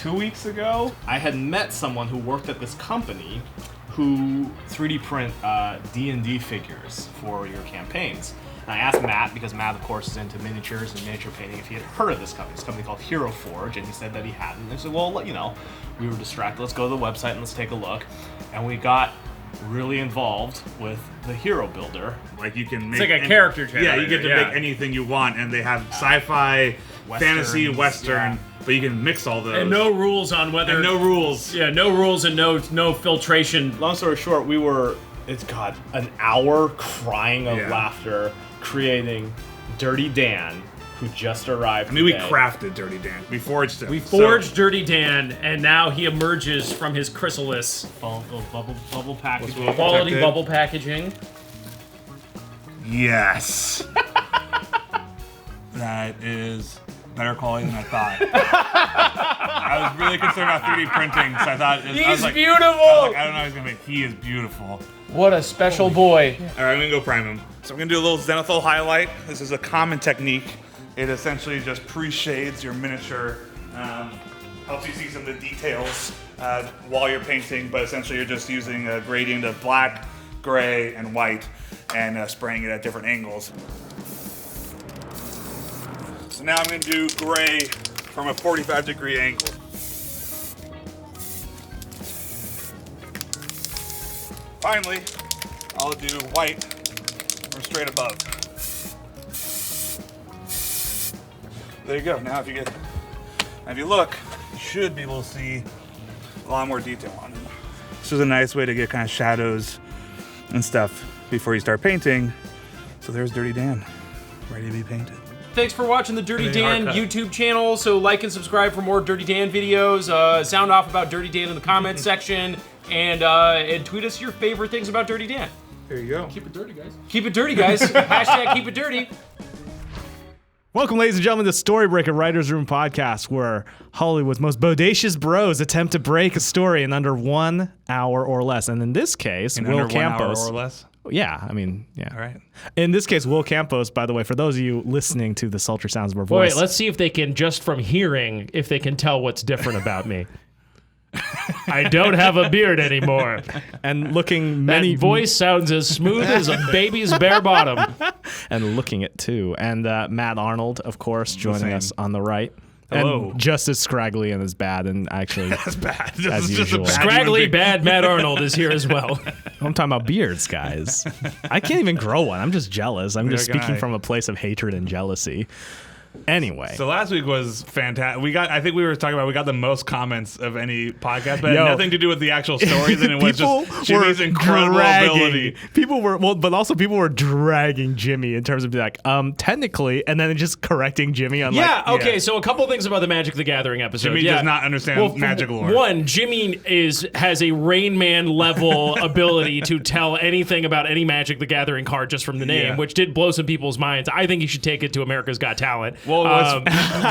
2 weeks ago, I had met someone who worked at this company who 3D print D&D figures for your campaigns. And I asked Matt, because Matt, of course, is into miniatures and miniature painting, if he had heard of this company called Hero Forge, and he said that he hadn't. And I said, well, you know, we were distracted. Let's go to the website and let's take a look. And we got really involved with the hero builder. Like you can make it's like a character generator. Yeah, you get to make anything you want, and they have sci-fi, fantasy, western, but you can mix all those. And no rules on whether. And no rules. Yeah, no rules and no filtration. Long story short, it's got an hour crying of laughter creating Dirty Dan, who just arrived. I mean, today. we crafted Dirty Dan. We forged him. We forged Dirty Dan, and now he emerges from his chrysalis. Bubble packaging. Quality bubble packaging. Yes. That is better quality than I thought. I was really concerned about 3D printing, so I thought... He's beautiful! I don't know how he's going to make. He is beautiful. What a special boy. All right, I'm going to go prime him. So I'm going to do a little zenithal highlight. This is a common technique. It essentially just pre-shades your miniature, helps you see some of the details while you're painting, but essentially you're just using a gradient of black, gray, and white, and spraying it at different angles. So now I'm going to do gray from a 45-degree angle. Finally, I'll do white from straight above. There you go. Now if you look, you should be able to see a lot more detail on it. This is a nice way to get kind of shadows and stuff before you start painting. So there's Dirty Dan, ready to be painted. Thanks for watching the Dirty Dan YouTube channel. So like and subscribe for more Dirty Dan videos. Sound off about Dirty Dan in the comments section. And tweet us your favorite things about Dirty Dan. There you go. Keep it dirty, guys. Keep it dirty, guys. Hashtag keep it dirty. Welcome, ladies and gentlemen, to Storybreaker Writers Room podcast, where Hollywood's most bodacious bros attempt to break a story in under 1 hour or less. And in this case, Will Campos. 1 hour or less? Yeah, I mean, yeah. All right. In this case, Will Campos, by the way, for those of you listening to the sultry sounds of our voice. Wait, let's see if they can, just from hearing, if they can tell what's different about me. I don't have a beard anymore. And looking many... That voice sounds as smooth as a baby's bare bottom. And looking it, too. And Matt Arnold, of course, joining us on the right. Hello. And just as scraggly and as bad, and actually... That's bad. This as is usual. just a bad Scraggly bad Matt Arnold is here as well. I'm talking about beards, guys. I can't even grow one. I'm just jealous. I'm just speaking from a place of hatred and jealousy. Anyway. So last week was fantastic. We got the most comments of any podcast, but it had nothing to do with the actual stories, and it was just Jimmy's incredible ability. People were dragging Jimmy in terms of like, technically, and then just correcting Jimmy on So a couple things about the Magic the Gathering episode. Jimmy does not understand magic lore. One, Jimmy has a Rain Man level ability to tell anything about any Magic the Gathering card just from the name, which did blow some people's minds. I think he should take it to America's Got Talent. Well,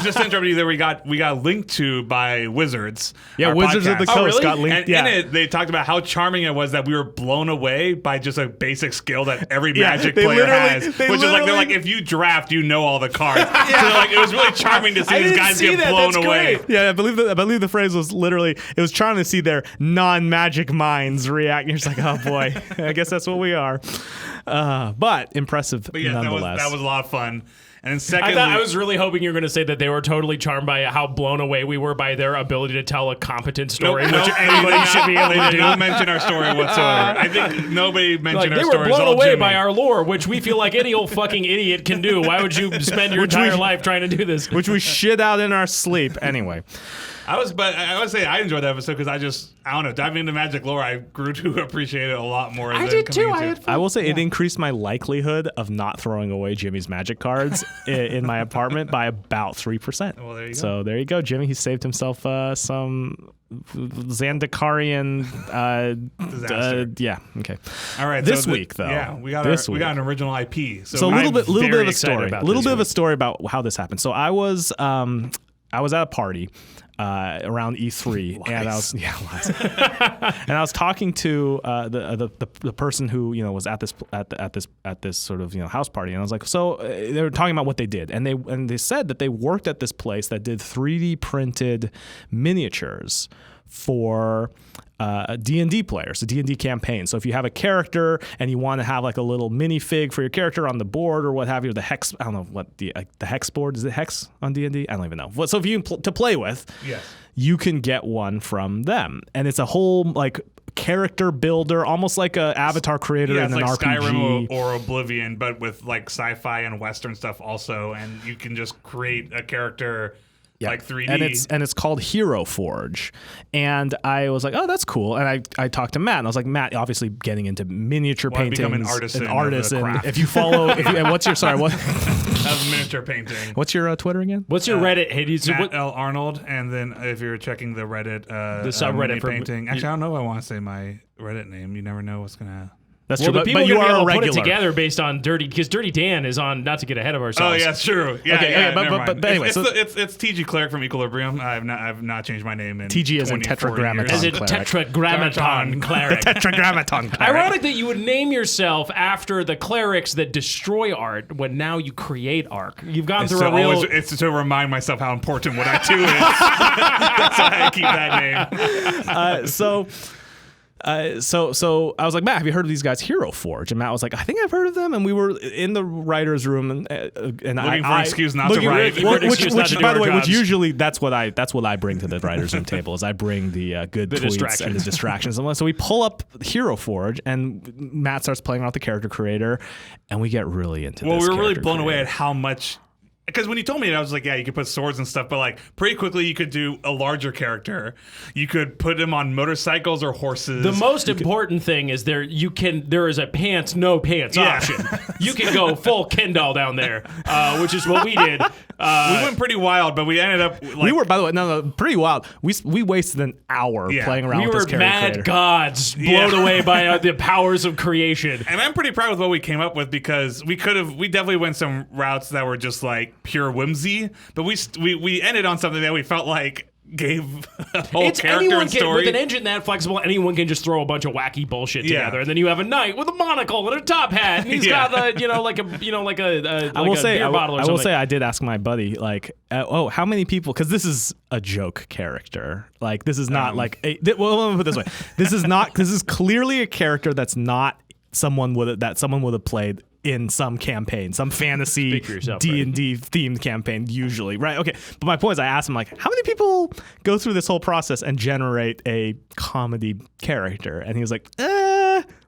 just to interrupt you there, we got linked to by Wizards. Yeah, Wizards of the Coast got linked. And in it, they talked about how charming it was that we were blown away by just a basic skill that every Magic player has, which is like they're like, if you draft, you know all the cards. So like, it was really charming to see these guys get blown away. Yeah, I believe the phrase was literally, it was charming to see their non-magic minds react. You're just like, oh boy, I guess that's what we are. But impressive nonetheless. That was a lot of fun. And then secondly, I was really hoping you were going to say that they were totally charmed by how blown away we were by their ability to tell a competent story, which anybody should be able to do. They did not mention our story whatsoever. I think nobody mentioned our story. They were blown away by our lore, which we feel like any old fucking idiot can do. Why would you spend your entire life trying to do this? Which we shit out in our sleep. Anyway. I would say I enjoyed that episode because I don't know, diving into magic lore, I grew to appreciate it a lot more. I did too. I will say it increased my likelihood of not throwing away Jimmy's magic cards in my apartment by about 3%. Well, there you go. So there you go, Jimmy. He saved himself some Zandakarian disaster. Yeah. Okay. All right. This week, though. Yeah, we got an original IP. So a little bit of a story. A little bit of a story about how this happened. So I was at a party. around E3, and I was and I was talking to the person who was at this sort of house party, and I was like, so they were talking about what they did, and they said that they worked at this place that did 3D printed miniatures for D&D players, a D&D campaign. So if you have a character and you want to have like a little minifig for your character on the board or what have you, the hex, I don't know what the hex board, is it hex on D&D? I don't even know. So if you to play with, yes, you can get one from them. And it's a whole like character builder, almost like a avatar creator in it's an like RPG. Skyrim or Oblivion, but with like sci-fi and Western stuff also, and you can just create a character like 3D. And it's called Hero Forge. And I was like, oh, that's cool. And I talked to Matt, and I was like, Matt, obviously getting into miniature painting. Become an artist. And if you follow, and what's your, sorry, what? Of miniature painting. What's your Twitter again? What's your Reddit? Hey, Matt L. Arnold. And then if you're checking the Reddit, the subreddit for painting. Actually, I don't know if I want to say my Reddit name. You never know what's going to... That's true, but you are a regular. Put it together based on because Dirty Dan is on. Not to get ahead of ourselves. Oh yeah, it's true. Yeah, okay, but anyway, it's TG Cleric from Equilibrium. I've not changed my name in TG is in Tetragrammaton. Is it Tetragrammaton Cleric? Tetragrammaton Cleric. Ironic that you would name yourself after the clerics that destroy art when now you create art. You've gone through a real. It's to remind myself how important what I do is. That's why I keep that name. So I was like, Matt, have you heard of these guys, Hero Forge? And Matt was like, I think I've heard of them. And we were in the writer's room, and looking for an excuse not to write. Which, by the way, which usually that's what I bring to the writer's room table is I bring the good tweets and the distractions. So we pull up Hero Forge, and Matt starts playing around with the character creator, and we get really into. Well, we were really blown away at how much. Because when you told me it, I was like, yeah, you could put swords and stuff, but like pretty quickly you could do a larger character. You could put him on motorcycles or horses. The most important thing is there is a pants, no pants option. You can go full Ken doll down there, which is what we did. We went pretty wild, but we ended up we were, by the way, pretty wild. We wasted an hour playing around with this character. We were mad gods blown away by the powers of creation. And I'm pretty proud with what we came up with because we definitely went some routes that were just like pure whimsy, but we ended on something that we felt like gave a whole character and story. With an engine that flexible, anyone can just throw a bunch of wacky bullshit together, and then you have a knight with a monocle and a top hat, and he's got the like a beer bottle or something. I will say I did ask my buddy how many people, because this is a joke character. Like this is not like let me put it this way. This is clearly a character that's not someone would have played in some campaign, some fantasy D&D themed campaign, usually, right? Okay, but my point is, I asked him, like, how many people go through this whole process and generate a comedy character? And he was like,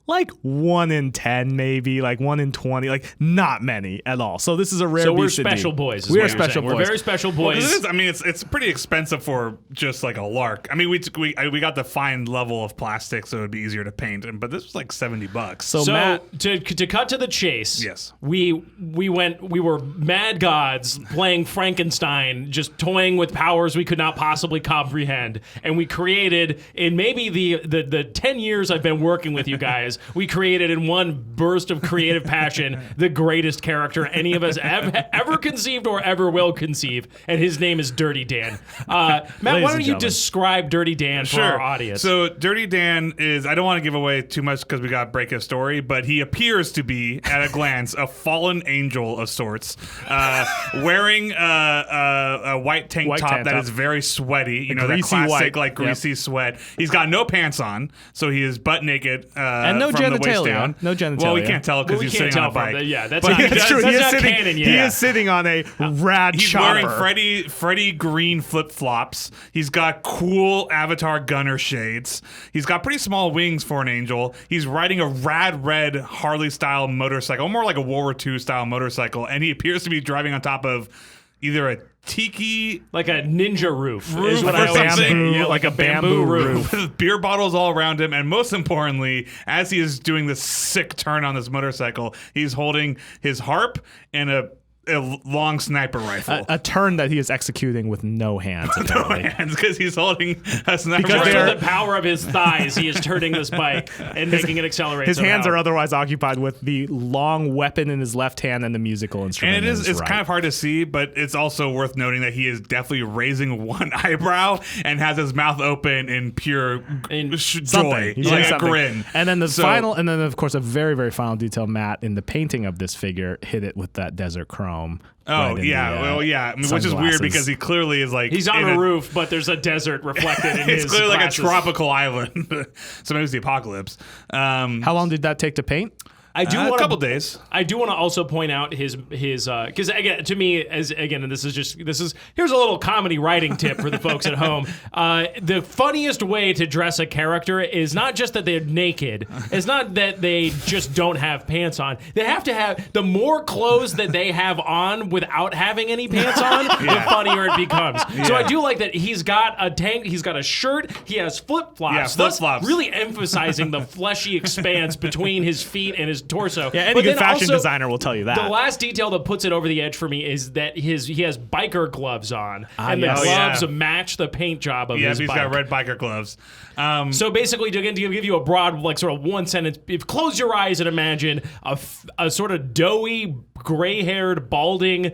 like 1 in 10, maybe, like 1 in 20, like not many at all. So this is a rare. So we're special boys. We are special boys. We're very special boys. Well, it's pretty expensive for just like a lark. I mean, we got the fine level of plastic, so it'd be easier to paint. But this was like $70. So Matt, to cut to the chase, yes, we were mad gods playing Frankenstein, just toying with powers we could not possibly comprehend, and we created in maybe the 10 years I've been working with you guys. We created in one burst of creative passion the greatest character any of us ever conceived or ever will conceive, and his name is Dirty Dan. Matt, why don't you describe Dirty Dan for our audience? So Dirty Dan is, I don't want to give away too much because we got to break his story, but he appears to be, at a glance, a fallen angel of sorts, wearing a white tank top that is very sweaty, you know, that classic white, greasy sweat. He's got no pants on, so he is butt naked. And no genitalia. The waist down. No genitalia. Well, we can't tell because he's sitting on a bike. That's true. He is sitting on a rad chopper. He's wearing Freddie green flip-flops. He's got cool Avatar gunner shades. He's got pretty small wings for an angel. He's riding a rad red Harley-style motorcycle, more like a World War II style motorcycle, and he appears to be driving on top of either a tiki, like a ninja roof is what I always say. Yeah, like a bamboo roof with beer bottles all around him, and most importantly, as he is doing this sick turn on this motorcycle, he's holding his harp and a a long sniper rifle. A turn that he is executing with no hands. Apparently. Because he's holding a sniper Just rifle. with the power of his thighs, he is turning this bike and making it accelerate. His hands somehow. are otherwise occupied with the long weapon in his left hand and the musical instrument. And in his it's right. kind of hard to see, but it's also worth noting that he is definitely raising one eyebrow and has his mouth open in pure joy, He's like doing a something. grin. And then and then of course a very, very final detail, Matt, in the painting of this figure, hit it with that desert chrome. Oh, right in yeah. the, Well, yeah. I mean, which is weird sunglasses. because he clearly is like... He's on in a roof, but there's a desert reflected in his It's clearly like a glasses. tropical island. So maybe it's the apocalypse. How long did that take to paint? I do A want couple days. I do want to also point out his because again, to me, and this is here's a little comedy writing tip for the folks at home. The funniest way to dress a character is not just that they're naked. It's not that they just don't have pants on. They have to have the more clothes that they have on without having any pants on, the funnier it becomes. So I do like that he's got a tank, he's got a shirt, he has flip flops. Yeah, flip-flops. Really emphasizing the fleshy expanse between his feet and his torso. Yeah, any But good then fashion also, designer will tell you that. the last detail that puts it over the edge for me is that he has biker gloves on, and the yes. gloves Oh, yeah. match the paint job of Yeah, his he's bike. got red biker gloves. So basically, to give you a broad, like sort of one sentence, if close your eyes and imagine a sort of doughy, gray-haired, balding,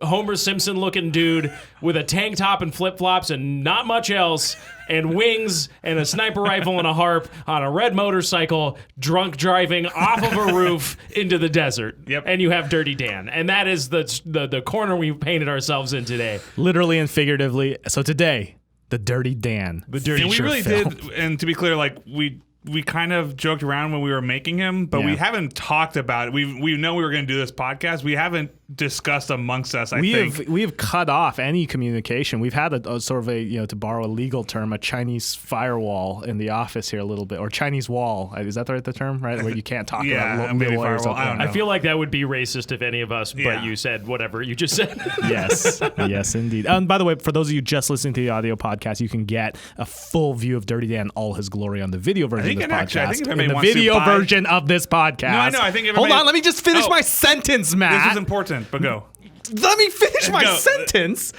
Homer Simpson-looking dude with a tank top and flip-flops and not much else, and wings and a sniper rifle and a harp on a red motorcycle, drunk driving off of a roof into the desert. Yep. And you have Dirty Dan. And that is the corner we've painted ourselves in today. Literally and figuratively. So today, the Dirty Dan. The Dirty And we Shirt really film. did, and to be clear, like we kind of joked around when we were making him, but we Yeah. haven't talked about it. We know we were going to do this podcast. We haven't discussed amongst us. I think We have cut off any communication. We've had a sort of a, to borrow a legal term, a Chinese firewall in the office here a little bit, or Chinese wall. Is that the term, right? Where you can't talk Yeah, about maybe lawyers. firewall. I don't know. I feel like that would be racist if any of us, Yeah. but you said whatever you just said. Yes, yes, indeed. And by the way, for those of you just listening to the audio podcast, you can get a full view of Dirty Dan in all his glory on the video version of this podcast. I think if in everybody the wants to video buy- version of this podcast. No, I know. I think Hold everybody- on, let me just finish Oh. my sentence, Matt. this is important, but go. Let me finish my Go. sentence.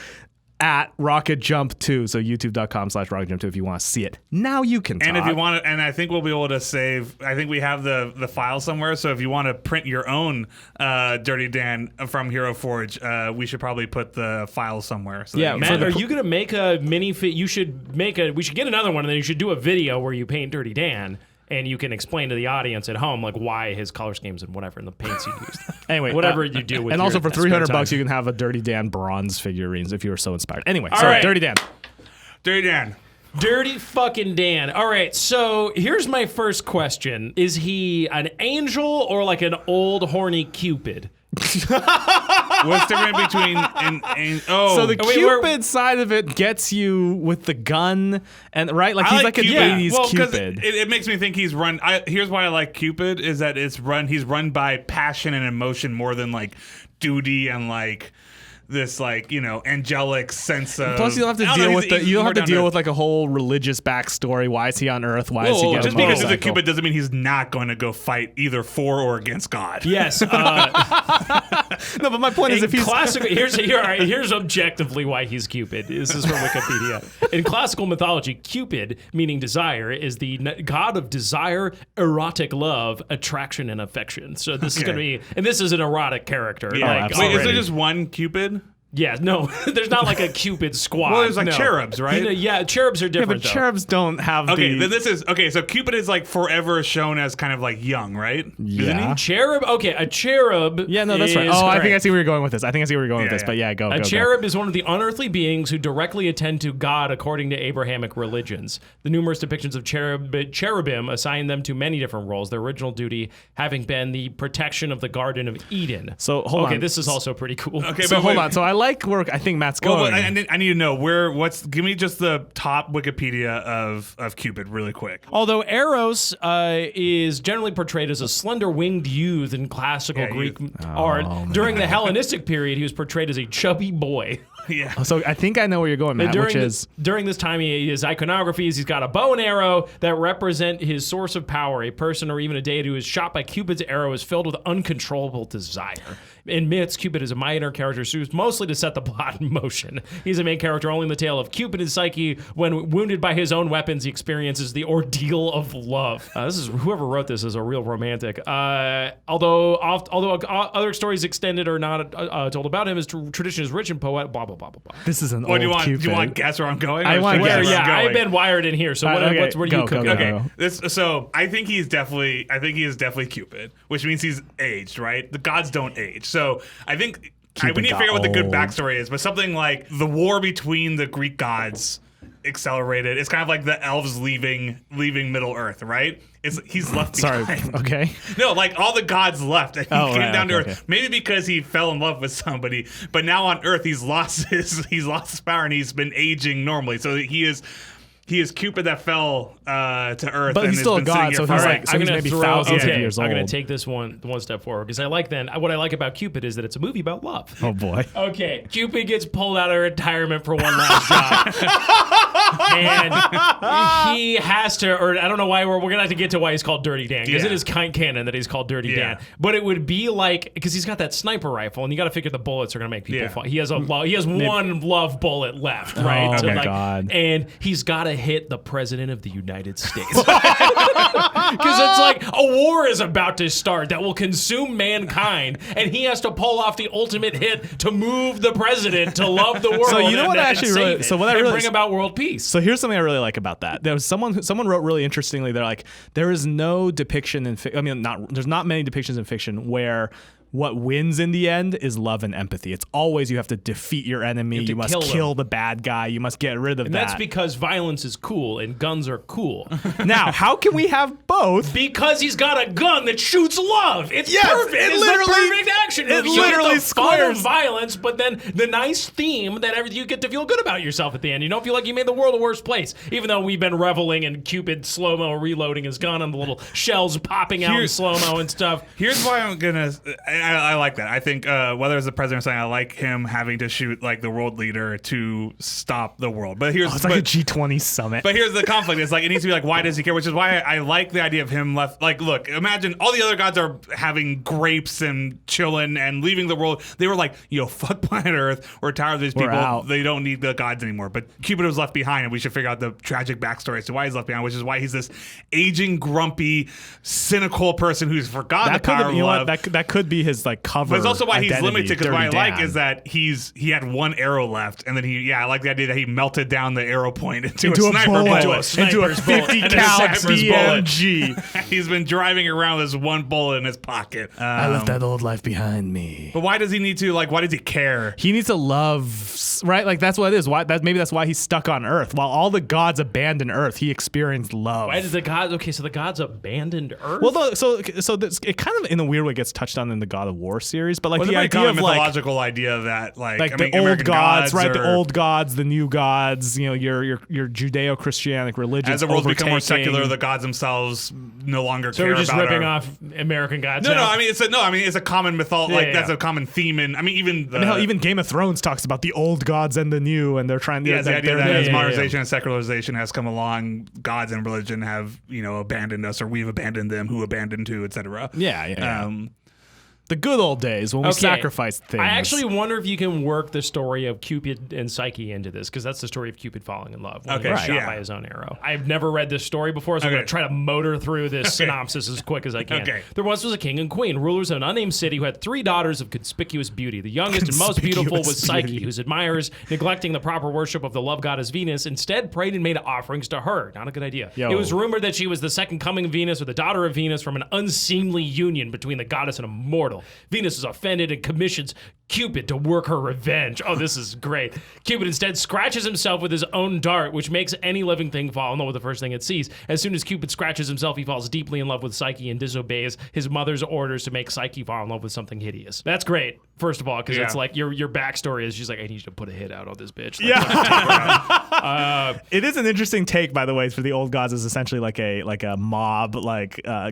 At RocketJump 2, so youtube.com/RocketJump 2 if you want to see it. Now you can talk. And if you want to, and I think we'll be able to save. I think we have the file somewhere. So if you want to print your own Dirty Dan from Hero Forge, we should probably put the file somewhere. So that Yeah, you Matt, can- are you gonna make a mini? We should get another one, and then you should do a video where you paint Dirty Dan, and you can explain to the audience at home like why his color schemes and whatever and the paints he used. Anyway, whatever you do with and your also for spare $300 time. you can have a Dirty Dan bronze figurines if you were so inspired. Anyway, All so right. Dirty Dan. Dirty Dan. Dirty fucking Dan. All right, so here's my first question: is he an angel or like an old horny Cupid? What's the difference between So the wait, Cupid side of it gets you with the gun and right, like he's like an Cupid. 80s Well, 'cause Cupid. It makes me think he's run. Here's why I like Cupid is that he's run by passion and emotion more than like duty and like this angelic sense of. Plus, you don't have to I don't know, deal with he's- he's you don't more have to down deal to- with like a whole religious backstory. Why is he on Earth? Why is he Whoa, getting just a because he's a motorcycle? Cupid doesn't mean he's not going to go fight either for or against God. Yes. No, but my point is, if he's classical, here's objectively why he's Cupid. This is from Wikipedia. In classical mythology, Cupid, meaning desire, is the god of desire, erotic love, attraction, and affection. So this is going to be, and this is an erotic character. Yeah. like, absolutely. Wait, is there already. just one Cupid? Yeah, no, there's not like a Cupid squad. Well, there's like no. cherubs, right? Yeah, cherubs are yeah, different. but though. cherubs don't have Okay, the. then this is okay. So Cupid is like forever shown as kind of like young, right? Isn't Yeah. he? Cherub. Okay, a cherub. Yeah, no, that's right. is Oh, I think I correct. see where you're going with this. I think I see where you're going with Yeah, this. But yeah. yeah, go. A go, cherub is one of the unearthly beings who directly attend to God according to Abrahamic religions. The numerous depictions of cherubim assign them to many different roles, their original duty having been the protection of the Garden of Eden. So, hold on. Okay, this is also pretty cool. Okay, So but hold wait. on. So I like where I think Matt's Well, going. I need to know give me just the top Wikipedia of Cupid really quick. Although Eros is generally portrayed as a slender winged youth in classical Yeah, Greek youth. art, during the Hellenistic period, he was portrayed as a chubby boy. Yeah. So I think I know where you're going, Matt, During this time, his iconographies, he's got a bow and arrow that represent his source of power. A person or even a deity who is shot by Cupid's arrow is filled with uncontrollable desire. In myths, Cupid is a minor character used mostly to set the plot in motion. He's a main character only in the tale of Cupid and Psyche. When wounded by his own weapons, he experiences the ordeal of love. Whoever wrote this is a real romantic. Although other stories extended or not told about him, his tradition is rich and poetic. Blah blah blah blah blah. This is an What old Cupid. do you want to guess where I'm going? I want to guess. Yeah, I've been wired in here. So where do you cook? Okay, so I think he is definitely Cupid, which means he's aged, right? The gods don't age, so I think we need to figure out what the good backstory is. But something like the war between the Greek gods accelerated. It's kind of like the elves leaving Middle Earth, right? He's left behind. Sorry. Okay. No, like all the gods left. And he came down to Earth. Okay. Maybe because he fell in love with somebody, but now on Earth he's lost his power and he's been aging normally. So he is Cupid that fell to Earth. But and he's still a god, so he's like he's maybe thousands of years old. I'm going to take this one step forward because what I like about Cupid is that it's a movie about love. Oh boy. Okay, Cupid gets pulled out of retirement for one last job, and he has to. Or I don't know why we're going to have to get to why he's called Dirty Dan because it is canon that he's called Dirty Dan. But it would be like because he's got that sniper rifle, and you got to figure the bullets are going to make people fall. He has one love bullet left, right? Oh my god! And he's got to hit the president of the United States because it's like a war is about to start that will consume mankind, and he has to pull off the ultimate hit to move the president to love the world. So you know what and, I actually really, so what I and really bring about world peace. So here's something I really like about that. There was someone wrote really interestingly. They're like, there is no depiction there's not many depictions in fiction where what wins in the end is love and empathy. It's always you have to defeat your enemy. You must kill the bad guy. You must get rid of that. And that's because violence is cool and guns are cool. Now, how can we have both? Because he's got a gun that shoots love. It's perfect. It's the perfect action movie. It literally fun of violence, but then the nice theme that you get to feel good about yourself at the end. You don't feel like you made the world a worse place, even though we've been reveling in Cupid slow-mo reloading his gun and the little shells popping out in slow-mo and stuff. Here's why I'm gonna. I like that. I think whether it's the president or something, I like him having to shoot like the world leader to stop the world. But here's it's like a G20 summit. But here's the conflict. It's like it needs to be like, why does he care? Which is why I like the idea of him left. Like, look, imagine all the other gods are having grapes and chilling and leaving the world. They were like, fuck planet Earth. We're tired of these people. Out. They don't need the gods anymore. But Cupid was left behind, and we should figure out the tragic backstory as to why he's left behind, which is why he's this aging, grumpy, cynical person who's forgotten the power of love. That could be his like cover. But it's also why he's limited, because what I like Dan. is that he had one arrow left, and then I like the idea that he melted down the arrow point into a sniper bullet. Into a 50 cal BMG. He's been driving around with this one bullet in his pocket. I left that old life behind me. But why does he need to, why does he care? He needs to love, right? Like, that's what it is. Maybe that's why he's stuck on Earth. While all the gods abandoned Earth, he experienced love. Why does the gods abandoned Earth? Well, it kind of, in a weird way, gets touched on in the God of War series, but the idea of mythological idea that the old gods, right? The old gods, the new gods. Your Judeo-Christianic religion. As the world's become more secular, the gods themselves no longer care about. So we're just ripping off American gods. No. I mean, it's a common mythology. That's a common theme, and even Game of Thrones talks about the old gods and the new, and they're trying to. Yeah, the idea that as modernization and secularization has come along, gods and religion have abandoned us, or we've abandoned them, who abandoned who, etc. Yeah. The good old days when we sacrificed things. I actually wonder if you can work the story of Cupid and Psyche into this, because that's the story of Cupid falling in love when he was shot by his own arrow. I've never read this story before, so I'm going to try to motor through this synopsis as quick as I can. There once was a king and queen, rulers of an unnamed city, who had 3 daughters of conspicuous beauty. The youngest and most beautiful was Psyche, whose admirers, neglecting the proper worship of the love goddess Venus, instead prayed and made offerings to her. Not a good idea. It was rumored that she was the second coming of Venus, or the daughter of Venus, from an unseemly union between the goddess and a mortal. Venus is offended and commissions Cupid to work her revenge. Oh, this is great. Cupid instead scratches himself with his own dart, which makes any living thing fall in love with the first thing it sees. As soon as Cupid scratches himself, he falls deeply in love with Psyche and disobeys his mother's orders to make Psyche fall in love with something hideous. That's great, first of all, because it's like your backstory is she's like, I need you to put a hit out on this bitch. It is an interesting take, by the way, for the old gods is essentially like a mob,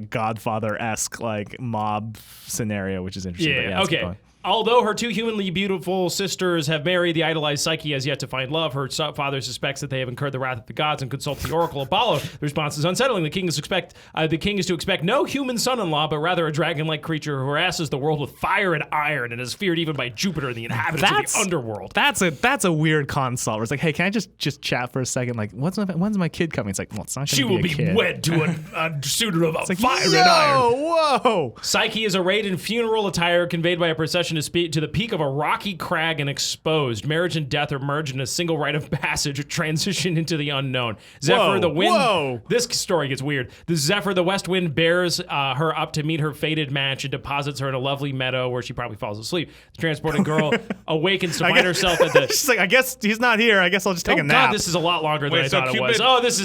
Godfather-esque mob scenario, which is interesting. Okay. Although her two humanly beautiful sisters have married, the idolized Psyche has yet to find love. Her father suspects that they have incurred the wrath of the gods and consults the oracle Apollo. The response is unsettling. The king is to expect no human son-in-law, but rather a dragon-like creature who harasses the world with fire and iron and is feared even by Jupiter and the inhabitants of the underworld. That's a weird consult. Where it's like, hey, can I just chat for a second? Like, when's my kid coming? It's like, well, it's not going to be a kid. She will be wed to a suitor of fire and iron. Whoa! Psyche is arrayed in funeral attire, conveyed by a procession to the peak of a rocky crag and exposed. Marriage and death are merged in a single rite of passage, transition into the unknown. Zephyr, the wind. Whoa. This story gets weird. The Zephyr, the west wind, bears her up to meet her fated match and deposits her in a lovely meadow where she probably falls asleep. The transported girl awakens to find herself at the. She's like, I guess he's not here. I guess I'll just take a nap. God, this is a lot longer than I so thought Cupid, it was. Oh, this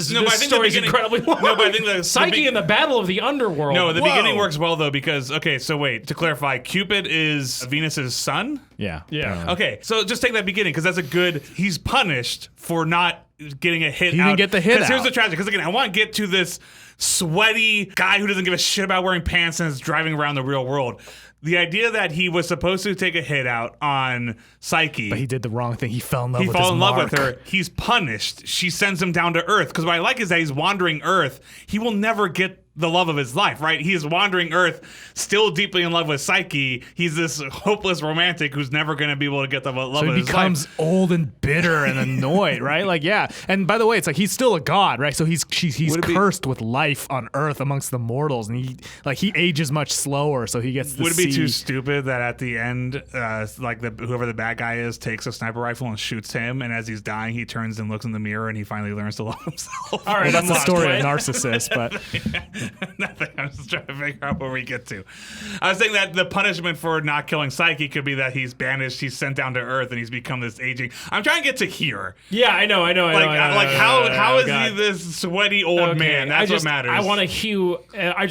story's incredibly long. No, but I think Psyche in the Battle of the Underworld. No, the beginning works well though because so wait, to clarify, Cupid is Venus's son? Yeah. Okay, so just take that beginning because that's a good. He's punished for not getting a hit. He didn't get the hit. Because here's the tragedy. Because again, I want to get to this sweaty guy who doesn't give a shit about wearing pants and is driving around the real world. The idea that he was supposed to take a hit out on Psyche. But he did the wrong thing. He fell in love with He fell in love mark. with her. He's punished. She sends him down to Earth. Because what I like is that he's wandering Earth. He will never get the love of his life, right? He is wandering Earth, still deeply in love with Psyche. He's this hopeless romantic who's never going to be able to get the love of his life. So he becomes old and bitter and annoyed, right? Like, yeah. And by the way, it's like he's still a god, right? So he's cursed with life on Earth amongst the mortals, and he ages much slower, so he gets to Would it be too stupid that at the end, whoever the bad guy is takes a sniper rifle and shoots him, and as he's dying, he turns and looks in the mirror, and he finally learns to love himself? All right, Well, that's the story of Narcissus, but Nothing. I'm just trying to figure out where we get to. I was saying that the punishment for not killing Psyche could be that he's banished, he's sent down to Earth, and he's become this aging. I'm trying to get to here. Yeah, I know. How is he this sweaty old man? That's what matters. I want to hew. I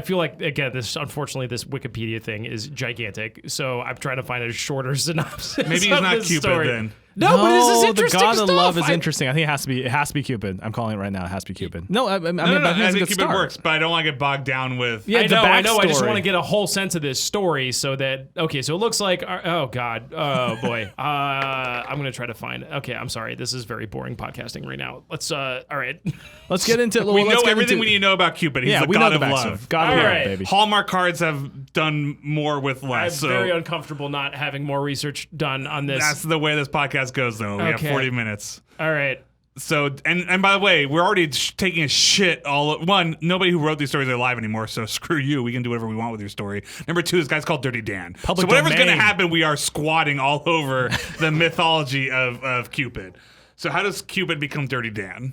feel like again, unfortunately this Wikipedia thing is gigantic. So I'm trying to find a shorter synopsis. Maybe he's not Cupid story. then. No, but this is interesting the god stuff. of love is interesting. I think it has to be Cupid. I'm calling it right now. It has to be Cupid. No, I mean, I think Cupid works, but I don't want to get bogged down with. Yeah, I know. I just want to get a whole sense of this story so that so it looks like oh god, oh boy. I'm gonna try to find. Okay, I'm sorry. This is very boring podcasting right now. Let's all right. Let's get into. We know everything we need to know about Cupid. He's the god of love. God of love, right. baby. Hallmark cards have done more with I'm less. very uncomfortable not having more research done on this. That's the way this podcast goes, though. We have 40 minutes. All right. So, and by the way, we're already taking a shit one, nobody who wrote these stories are alive anymore, so screw you. We can do whatever we want with your story. Number two, this guy's called Dirty Dan. So whatever's going to happen, we are squatting all over the mythology of Cupid. So how does Cupid become Dirty Dan?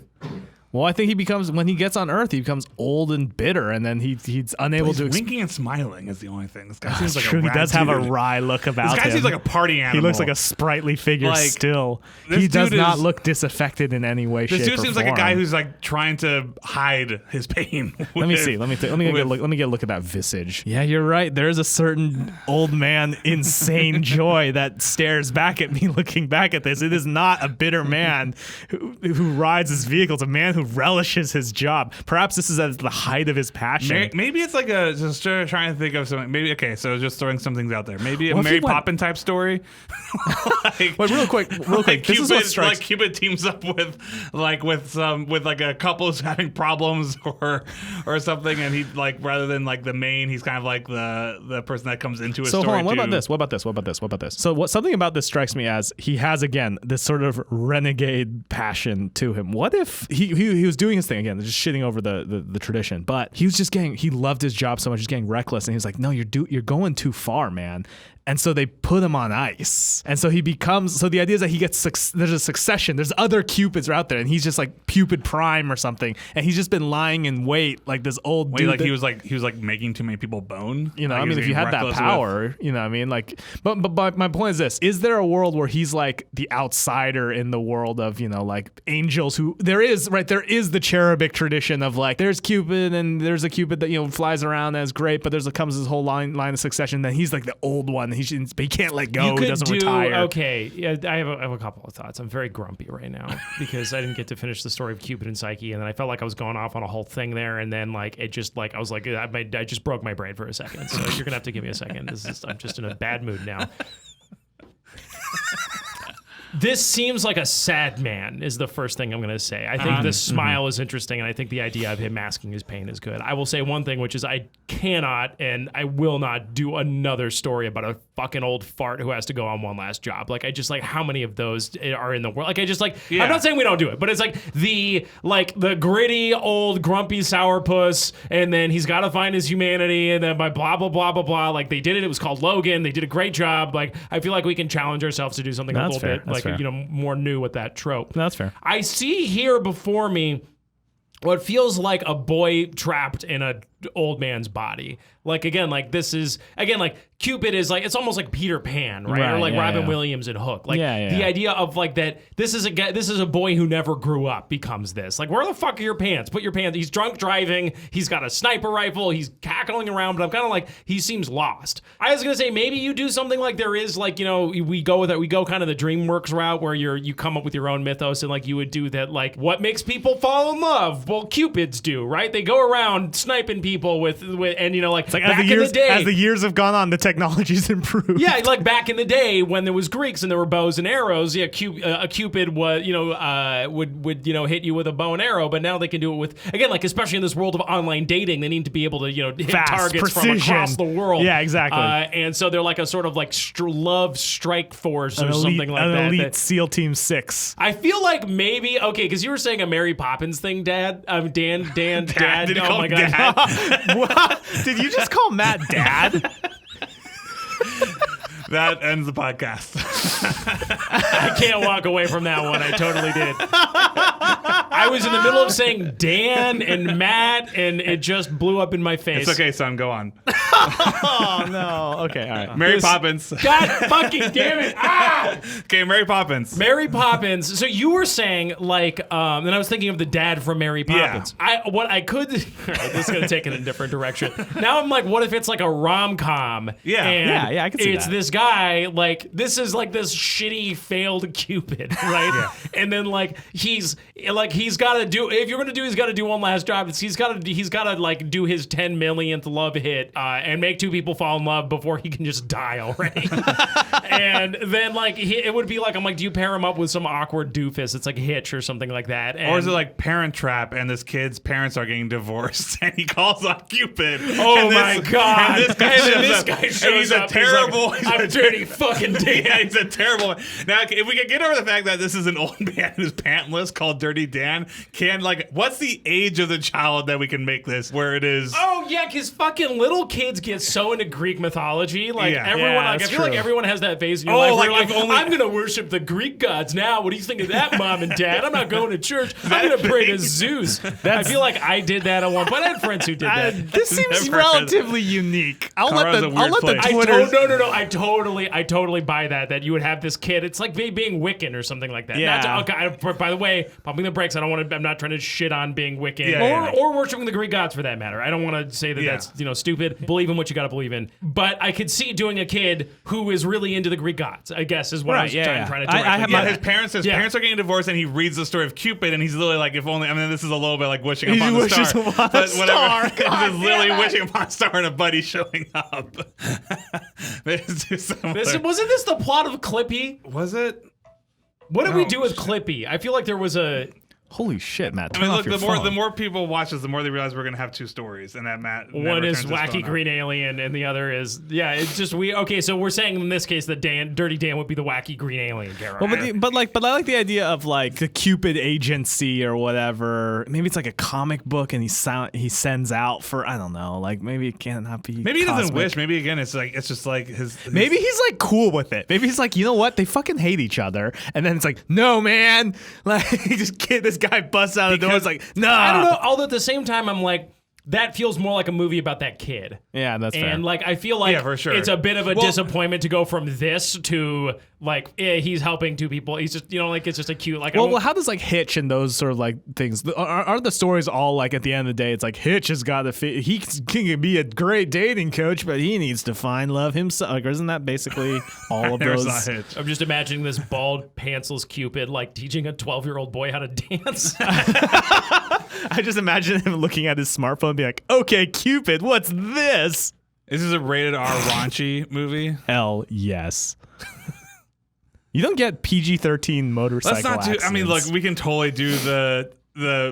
Well, I think when he gets on Earth, he becomes old and bitter, and then he's unable to. Winking and smiling is the only thing. This guy seems like true. a He does have a dude. wry look about him. This guy seems like a party animal. He looks like a sprightly figure still. He does not look disaffected in any way, shape, or form. This dude seems like a guy who's like trying to hide his pain. Let me see. Let me get a look at that visage. Yeah, you're right. There's a certain old man, insane joy that stares back at me, looking back at this. It is not a bitter man who rides his vehicle. It's a man who relishes his job. Perhaps this is at the height of his passion. Maybe it's like just trying to think of something. Maybe so just throwing some things out there. Maybe a What if Mary he went- Poppins type story. Wait, real quick. This is what strikes. Cupid teams up with a couple who's having problems or something, and he rather than the main, he's kind of like the person that comes into a So story. hold on. What too. about this? What about this? So something about this strikes me as he has again this sort of renegade passion to him. What if he was doing his thing again, just shitting over the tradition, but he was just he loved his job so much, he's getting reckless, and he's like, no, you're going too far, man. And so they put him on ice. And so he becomes, so the idea is that he gets, there's a succession. There's other Cupids out there, and he's just like Cupid Prime or something. And he's just been lying in wait like this old dude. He was making too many people bone. You know, Like, I he was mean, if you getting had that reckless power, you know what I mean? Like, but my point is this. Is there a world where he's like the outsider in the world of, like angels there there is the cherubic tradition of like there's Cupid and there's a Cupid that flies around and is great, but comes this whole line of succession. Then he's like the old one. He can't let go. He doesn't retire. Okay, yeah, I have a couple of thoughts. I'm very grumpy right now because I didn't get to finish the story of Cupid and Psyche, and then I felt like I was going off on a whole thing there, and then like it just like I was like I just broke my brain for a second. So you're gonna have to give me a second. I'm just in a bad mood now. This seems like a sad man is the first thing I'm going to say. I think the smile is interesting, and I think the idea of him masking his pain is good. I will say one thing, which is I cannot and I will not do another story about a fucking old fart who has to go on one last job. Like, I just like how many of those are in the world? Like, I just like, I'm not saying we don't do it, but it's like the gritty old grumpy sourpuss, and then he's got to find his humanity, and then by blah, blah, blah, blah, blah. Like, they did it. It was called Logan. They did a great job. Like, I feel like we can challenge ourselves to do something a little bit like, more new with that trope. That's fair. I see here before me what feels like a boy trapped in a old man's body. Like, again, like this is, again, like Cupid is like, it's almost like Peter Pan, right? Or like Robin Williams and Hook. Like the idea of like that, this is a boy who never grew up becomes this. Like, where the fuck are your pants? Put your pants. He's drunk driving. He's got a sniper rifle. He's cackling around, but I'm kind of like, he seems lost. I was going to say, maybe you do something like there is like, we go with it. We go kind of the DreamWorks route where you come up with your own mythos, and like you would do that. Like, what makes people fall in love? Well, Cupids do, right? They go around sniping people with and like, it's like back in the day, as the years have gone on, the technology's improved. Yeah, like back in the day when there was Greeks and there were bows and arrows. Yeah, a Cupid was would hit you with a bow and arrow, but now they can do it with, again, like especially in this world of online dating, they need to be able to hit fast, targets precision. From across the world. Yeah, exactly. And so they're like a sort of like love strike force or something like that. An elite SEAL Team 6. I feel like maybe because you were saying a Mary Poppins thing, Dad. Dan. Did you oh call my him God. Dad? What? Did you just call Matt Dad? That ends the podcast. I can't walk away from that one. I totally did. I was in the middle of saying Dan and Matt, and it just blew up in my face. It's okay, son. Go on. Oh, no. Okay, all right. Mary Poppins. God fucking damn it. Ah! Okay, Mary Poppins. Mary Poppins. So you were saying, like, and I was thinking of the dad from Mary Poppins. Yeah. This is going to take it in a different direction. Now I'm like, what if it's like a rom-com? Yeah. And I can see it's that. this guy, like, this is like this shitty failed Cupid, right? Yeah. And then like he's got to do, if you're going to do, he's got to do one last job. He's got to like do his 10 millionth love hit and make two people fall in love before he can just die already. And then like it would be like, I'm like, do you pair him up with some awkward doofus? It's like Hitch or something like that. And, or is it like Parent Trap, and this kid's parents are getting divorced, and he calls on Cupid? Oh my God! And this guy shows up. He's terrible. I'm dirty fucking Dan. Yeah, he's a terrible one. Now, if we could get over the fact that this is an old man who's pantless called Dirty Dan, what's the age of the child that we can make this where it is? Oh yeah, because fucking little kids get so into Greek mythology. Like everyone, like I feel like everyone has that phase in your life where you're like, I'm gonna worship the Greek gods now. What do you think of that, Mom and Dad? I'm not going to church. I'm gonna pray to Zeus. I feel like I did that at one point. I had friends who did that. This seems relatively unique. I'll let the Twitter. No. I totally buy that. That you would have this kid. It's like being Wiccan or something like that. Yeah. By the way, pumping the brakes. I'm not trying to shit on being Wiccan or worshiping the Greek gods for that matter. I don't want to say that that's stupid. Believe in what you got to believe in. But I could see doing a kid who is really into the Greek gods. I guess is what I was trying to direct. His parents are getting divorced, and he reads the story of Cupid, and he's literally like, if only. I mean, this is a little bit like wishing upon the star, but whatever. This is literally wishing upon a star and a buddy showing up. Wasn't this the plot of Clippy? Was it? What did we do with Clippy? I feel like there was a. Holy shit, Matt! I mean, look, the more people watch this, the more they realize we're gonna have two stories, and that Matt. One is wacky green alien, and the other is It's just okay. So we're saying in this case that Dirty Dan would be the wacky green alien character. Well, but I like the idea of like the Cupid agency or whatever. Maybe it's like a comic book, and he sends out for, I don't know, like maybe it cannot be. Maybe he doesn't wish. Maybe again, it's just like his. Maybe he's like cool with it. Maybe he's like, you know what? They fucking hate each other, and then it's like, no, man, like this guy busts out the door. It's like, no. I don't know. Although at the same time, I'm like, that feels more like a movie about that kid. Yeah, that's fair. And like I feel like for sure. it's a bit of a disappointment to go from this to like he's helping two people. He's just like it's just a cute like. Well, how does like Hitch and those sort of like things? Are the stories all like at the end of the day? It's like Hitch has got to he can be a great dating coach, but he needs to find love himself. Like, isn't that basically all of those? I'm just imagining this bald, pantsless Cupid like teaching a 12-year-old boy how to dance. I just imagine him looking at his smartphone and be like, okay, Cupid, what's this? This is a rated R raunchy movie. Hell yes. You don't get PG-13 motorcycle Let's not do. accidents. I mean, look, we can totally do the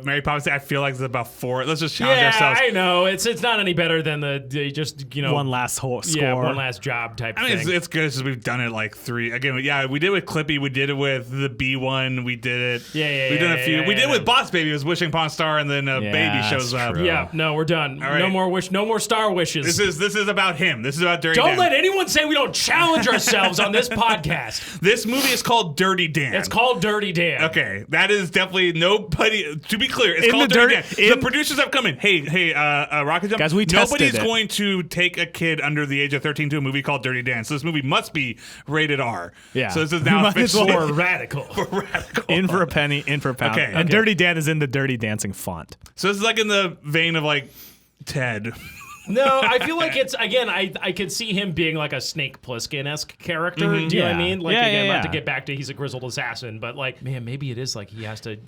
Mary Poppins thing. I feel like it's about 4. Let's just challenge ourselves. I know it's not any better than the just one last score. Yeah, one last job type. I mean, thing. it's good because we've done it like 3. Again, yeah, we did it with Clippy. We did it with the B one. We did it. Yeah. We've done a few. Yeah, we did it with Boss Baby. It was Wishing Upon a Star, and then a baby shows up. true. Yeah, no, we're done. All right. No more star wishes. This is about him. This is about Dirty Dan. Don't let anyone say we don't challenge ourselves on this podcast. This movie is called Dirty Dan. It's called Dirty Dan. Okay, that is definitely nobody. To be clear, it's In called the Dirty dirt- Dan. in- The producers have come in. Hey, RocketJump. Guys, we tested nobody's it. going to take a kid under the age of 13 to a movie called Dirty Dan. So this movie must be rated R. Yeah. So this is We now might as officially Or radical. radical. In for a penny, in for a pound. Okay, And okay. Dirty Dan is in the Dirty Dancing font. So this is like in the vein of like Ted. No, I feel like it's again. I could see him being like a Snake Plissken-esque character. Do you know what I Yeah. mean? Like Yeah, again, yeah, not to yeah. get back to he's a grizzled assassin, but like, man, maybe it is like he has to hit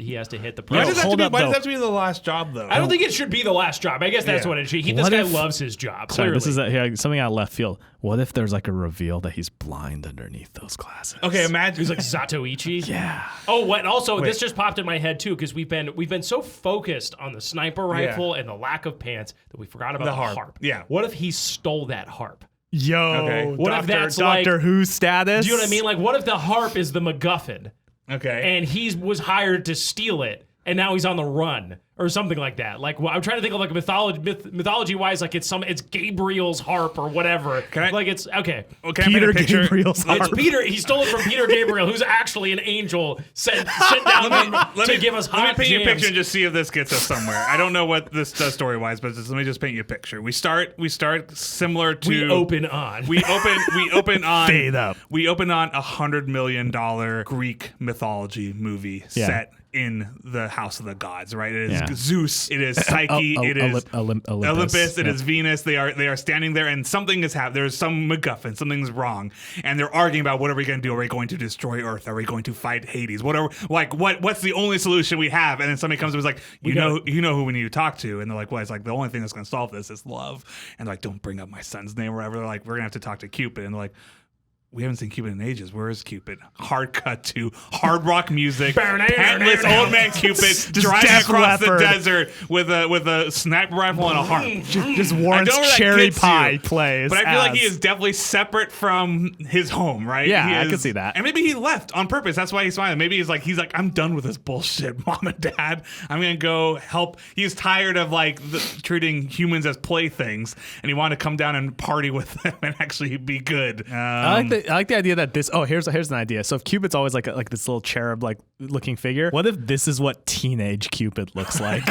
the. Why pro. does that hold up, why though. does that have to be the last job though? I don't think it should be the last job. I guess that's Yeah. what it should. This What guy if- loves his job. Sorry, Clearly. this is something out of left field. What if there's like a reveal that he's blind underneath those glasses? Okay, imagine He's like Zatoichi. Yeah. Oh, what? Also, this just popped in my head too because we've been so focused on the sniper rifle and the lack of pants that we forgot about the harp. Yeah. What if he stole that harp? Yo, Okay. What if that's like- Doctor Who status? Do you know what I mean? Like, what if the harp is the MacGuffin Okay. and he was hired to steal it, and now he's on the run or something like that? Like, well, I'm trying to think of like mythology wise, like it's Gabriel's harp or whatever. Can I- like it's okay. Well, can I paint Peter a picture? Gabriel's harp. It's Peter. He stole it from Peter Gabriel, who's actually an angel sent down to give us hot Let me paint you a jams. picture and just see if this gets us somewhere. I don't know what this does story wise, but let me just paint you a picture. We start similar to We open on. we open on Fade up. We open on $100 million Greek mythology movie Yeah. set in the House of the Gods, right? It is Yeah. Zeus, it is Psyche, it is Olympus, it Yeah. is Venus. They are standing there, and something is happening. There's some MacGuffin, something's wrong, and they're arguing about what are we going to do? Are we going to destroy Earth? Are we going to fight Hades? What's the only solution we have? And then somebody comes and is like, you know who we need to talk to, and they're like, well, it's like the only thing that's going to solve this is love, and they're like, don't bring up my son's name or whatever. They're like, we're gonna have to talk to Cupid, and they're like, we haven't seen Cupid in ages. Where is Cupid? Hard cut to hard rock music. Pantless old man Cupid driving Def across Leppard. the desert with a sniper rifle and a harp. Just I Warren's don't know where that Cherry gets Pie you, plays. But I feel like he as- is definitely separate from his home, right? Yeah, He I is- can see that. And maybe he left on purpose. That's why he's smiling. Maybe he's like, I'm done with this bullshit, Mom and Dad. I'm gonna go help. He's tired of like treating humans as playthings, and he wanted to come down and party with them and actually be good. I like the idea that this. Oh, here's an idea. So if Cupid's always like this little cherub like looking figure, what if this is what teenage Cupid looks like?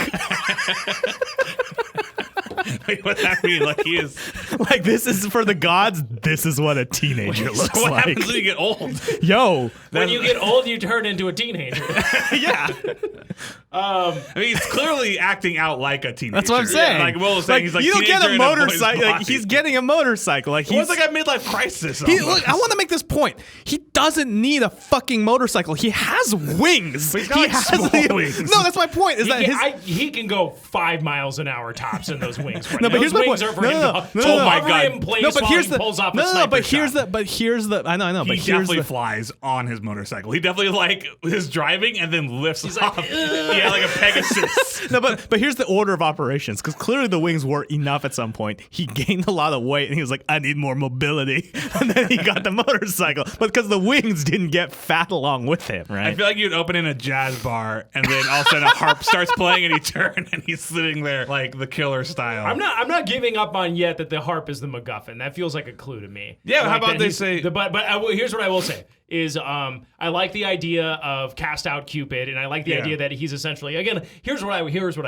Like, what that mean? Like he is. Like this is for the gods. This is what a teenager looks So what like. happens when you get old? Yo, When you get old, you turn into a teenager. yeah. I mean, he's clearly acting out like a teenager. That's what I'm saying. Like Will was saying, he's like, you don't get teenager a in boy's motorcycle. Like, body. he's getting a motorcycle. Like It was he's. like a midlife crisis. He, almost. look, I want to make this point. He doesn't need a fucking motorcycle. He has wings. But he's got, like, small wings. No, that's my point. Is that his? He can go 5 miles an hour tops in those wings. No, but those here's my wings point. are for No, him no, to no, no, to no, no. hover Oh my in God. place No, but while here's he the. pulls off a No, sniper but here's shot. the. I know. But He here's definitely the. flies on his motorcycle. He definitely like is driving and then lifts off. Yeah, like a Pegasus. No, but here's the order of operations, because clearly the wings were enough at some point. He gained a lot of weight, and he was like, I need more mobility. And then he got the motorcycle. But because the wings didn't get fat along with him, I right? feel like you'd open in a jazz bar and then all of a sudden a harp starts playing and he turns and he's sitting there like the Killer style. I'm not giving up on yet that the harp is the MacGuffin. That feels like a clue to me. Yeah, how Like about that they he's- say- here's what I will say is I like the idea of cast out Cupid, and I like the Yeah. idea that he's essentially. Again, here's what I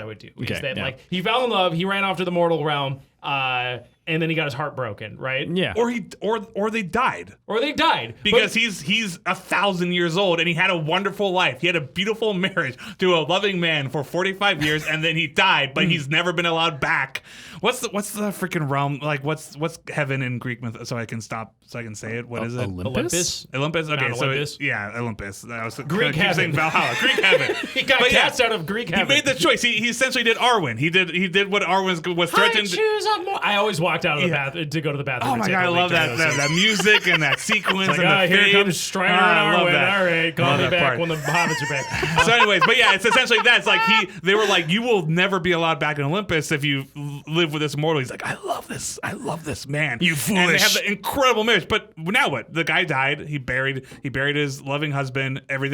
would do. Is Okay, that yeah. like he fell in love, he ran off to the mortal realm, and then he got his heart broken, right? Yeah. Or they died. Or they died. Because he's 1,000 years old and he had a wonderful life. He had a beautiful marriage to a loving man for 45 years, and then he died, but he's never been allowed back. What's the freaking realm? Like what's heaven in Greek myth? So I can say it. What is it? Olympus? Olympus. Okay, Not so Olympus. Olympus. I was Greek keep saying heaven. Valhalla. Greek heaven. He got cast out of Greek heaven. He made the choice. He essentially did Arwen. He did what Arwen was threatened. I always walked out of the bathroom to go to the bathroom. Oh my and take god, I a leak love during that those that scenes. music and that sequence Like, and the here fade. comes Strider and I love Arwen. that. All right, call Love me that back part. when the hobbits are back. So anyways, but yeah, it's essentially that. It's like they were like, you will never be allowed back in Olympus if you live with this mortal. He's like, I love this man. You foolish. And they have the incredible marriage. But now what? The guy died. He buried his loving husband. It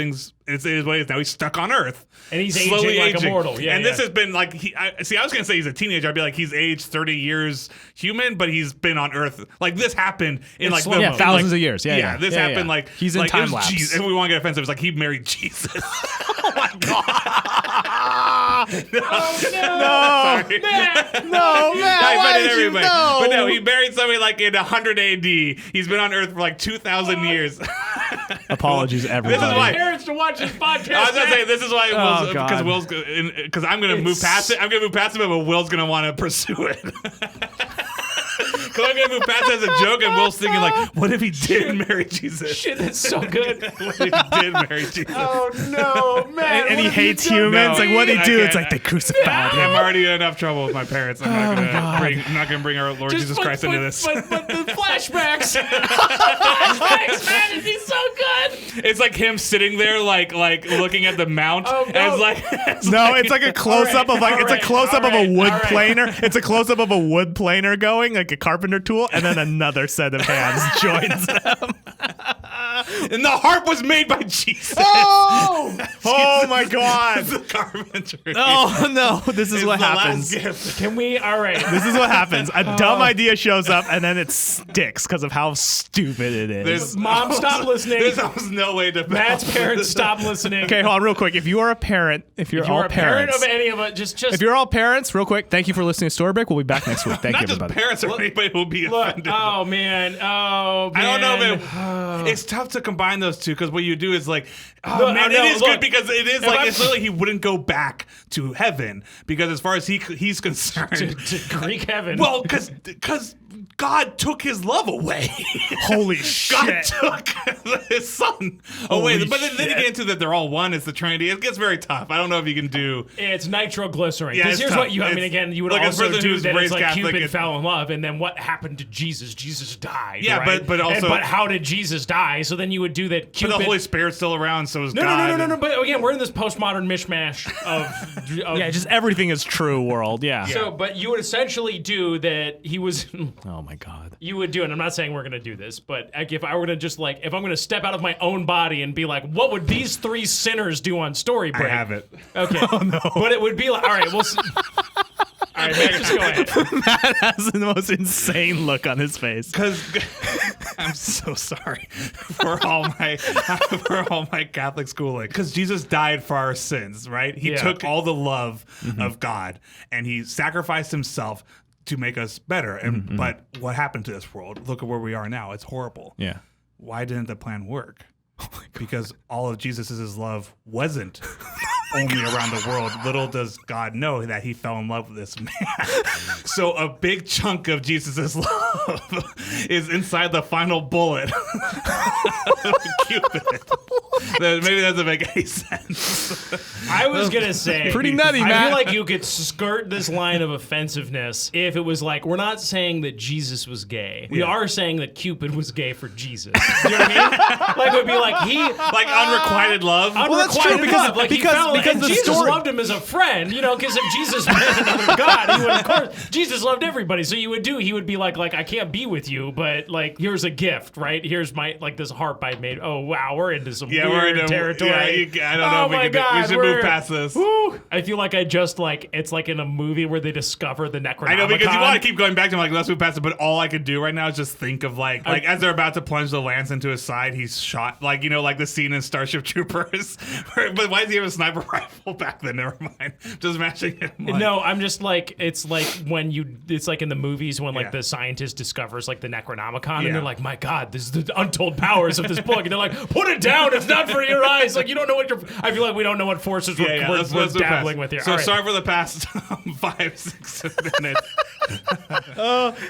is what it is now. He's stuck on Earth. And he's slowly aging like a mortal. Yeah, and this has been like, I was going to say he's a teenager. I'd be like, he's aged 30 years human, but he's been on Earth. Like this happened in like slow-mo. thousands of years. Yeah. This happened like he's in like, time it was lapse. Jesus. If we want to get offensive, it's like he married Jesus. Oh my god! Oh, Sorry. No, man. I Why offended did you everybody. know? But no, he married somebody like in 100 AD. He's been on Earth for like 2,000 years. Apologies, everybody. This is why. parents to watch this podcast. I was gonna say this is why Oh, God. because I'm gonna move past it. I'm gonna move past it, but Will's gonna want to pursue it. Because I'm gonna move past it as a joke, and Will's thinking like, what if he did marry Jesus? Shit, that's so good. What if he did marry Jesus? Oh no, man! And he what have you hates done to humans. me? Like, what do he do? I It's can't- like they crucified I'm him. already in enough trouble with my parents. I'm not gonna bring our Lord Jesus Christ into this. But the flashbacks, flashbacks, man, it'd be so good. It's like him sitting there, like looking at the mount Oh, no. as like. No, it's like a close up of like it's a close up of a wood planer. It's a close up of a wood planer going like a carpenter tool, and then another set of hands joins them. And the harp was made by Jesus. Oh my God! the carpenter. Oh no! This is It's what the happens. last gift. Can we? All right. This is what happens. A dumb idea shows up, and then it sticks because of how stupid it is. There's Mom, stop listening. There's almost no way to. Matt's parents, stop listening. Okay, hold on real quick. If you are a parent, if you're If all you're a parent parents, of any of us, just if you're all parents, real quick, thank you for listening to Story Break. We'll be back next week. Thank Not you, just everybody. parents or anybody who will be look. offended. Oh man. Oh man. I don't know, man. It's tough to combine those two because what you do is like, oh Look, man, no, it is look. good because it is If like I'm- it's literally he wouldn't go back to heaven because as far as he's concerned, to Greek heaven. well, because God took his love away. Holy God shit! took his son away. But then you get into that they're all one. It's the Trinity. It gets very tough. I don't know if you can do. It's nitroglycerin. Yeah, Because it's here's tough. what you. I mean, again, you would Like, as a also person do who's that. It's raised like Catholic, Cupid it- fell in love, and then what happened to Jesus? Jesus died. Yeah, right? but also- but how did Jesus die? So then you would do that. But Cupid. the Holy Spirit's still around, so is no, God. no. But again, we're in this postmodern mishmash of Yeah, just everything is true world. Yeah. So, but you would essentially do that. He was. Oh my God. You would do, and I'm not saying we're gonna do this, but like, if I were to just like, if I'm gonna step out of my own body and be like, what would these three sinners do on Story Break? I have it. Okay. Oh no. But it would be like, all right, we'll. All right, Megan, just go ahead. Matt has the most insane look on his face. Because I'm so sorry for all my Catholic schooling. Because Jesus died for our sins, right? He Yeah. took all the love of God and he sacrificed himself to make us better. And but what happened to this world? Look at where we are now. It's horrible. Yeah. Why didn't the plan work? Because all of Jesus's love wasn't only around the world. Little does God know that he fell in love with this man. So a big chunk of Jesus's love is inside the final bullet. Cupid. Maybe that doesn't make any sense. I was gonna say, Pretty nutty, I Matt. feel like you could skirt this line of offensive-ness if it was like, we're not saying that Jesus was gay. We are saying that Cupid was gay for Jesus. You know what I mean? Like it would be like Like unrequited love. that's true, Unrequited love. Like he fell, because and the Jesus story- loved him as a friend, you know, because if Jesus met another God, he would, of course, Jesus loved everybody. So he would be like, I can't be with you, but like, here's a gift, right? Here's my, like this harp I made. Oh, wow, we're into some weird territory. Yeah, I don't know Oh if we my can God, we should we're move move past this. Woo, I feel like it's like in a movie where they discover the Necronomicon. I know, because you want to keep going back to him, like, let's move past it, but all I could do right now is just think of like as they're about to plunge the lance into his side, he's shot, like, you know, like the scene in Starship Troopers. But why does he have a sniper rifle back then? Never mind. Just matching him. Like, no, I'm just like, it's like it's like in the movies when like the scientist discovers like the Necronomicon and they're like, my God, this is the untold powers of this book. And they're like, put it down. It's not for your eyes. Like, you don't know what I feel like we don't know what forces we're dabbling with here. So sorry for the past 5-6 minutes.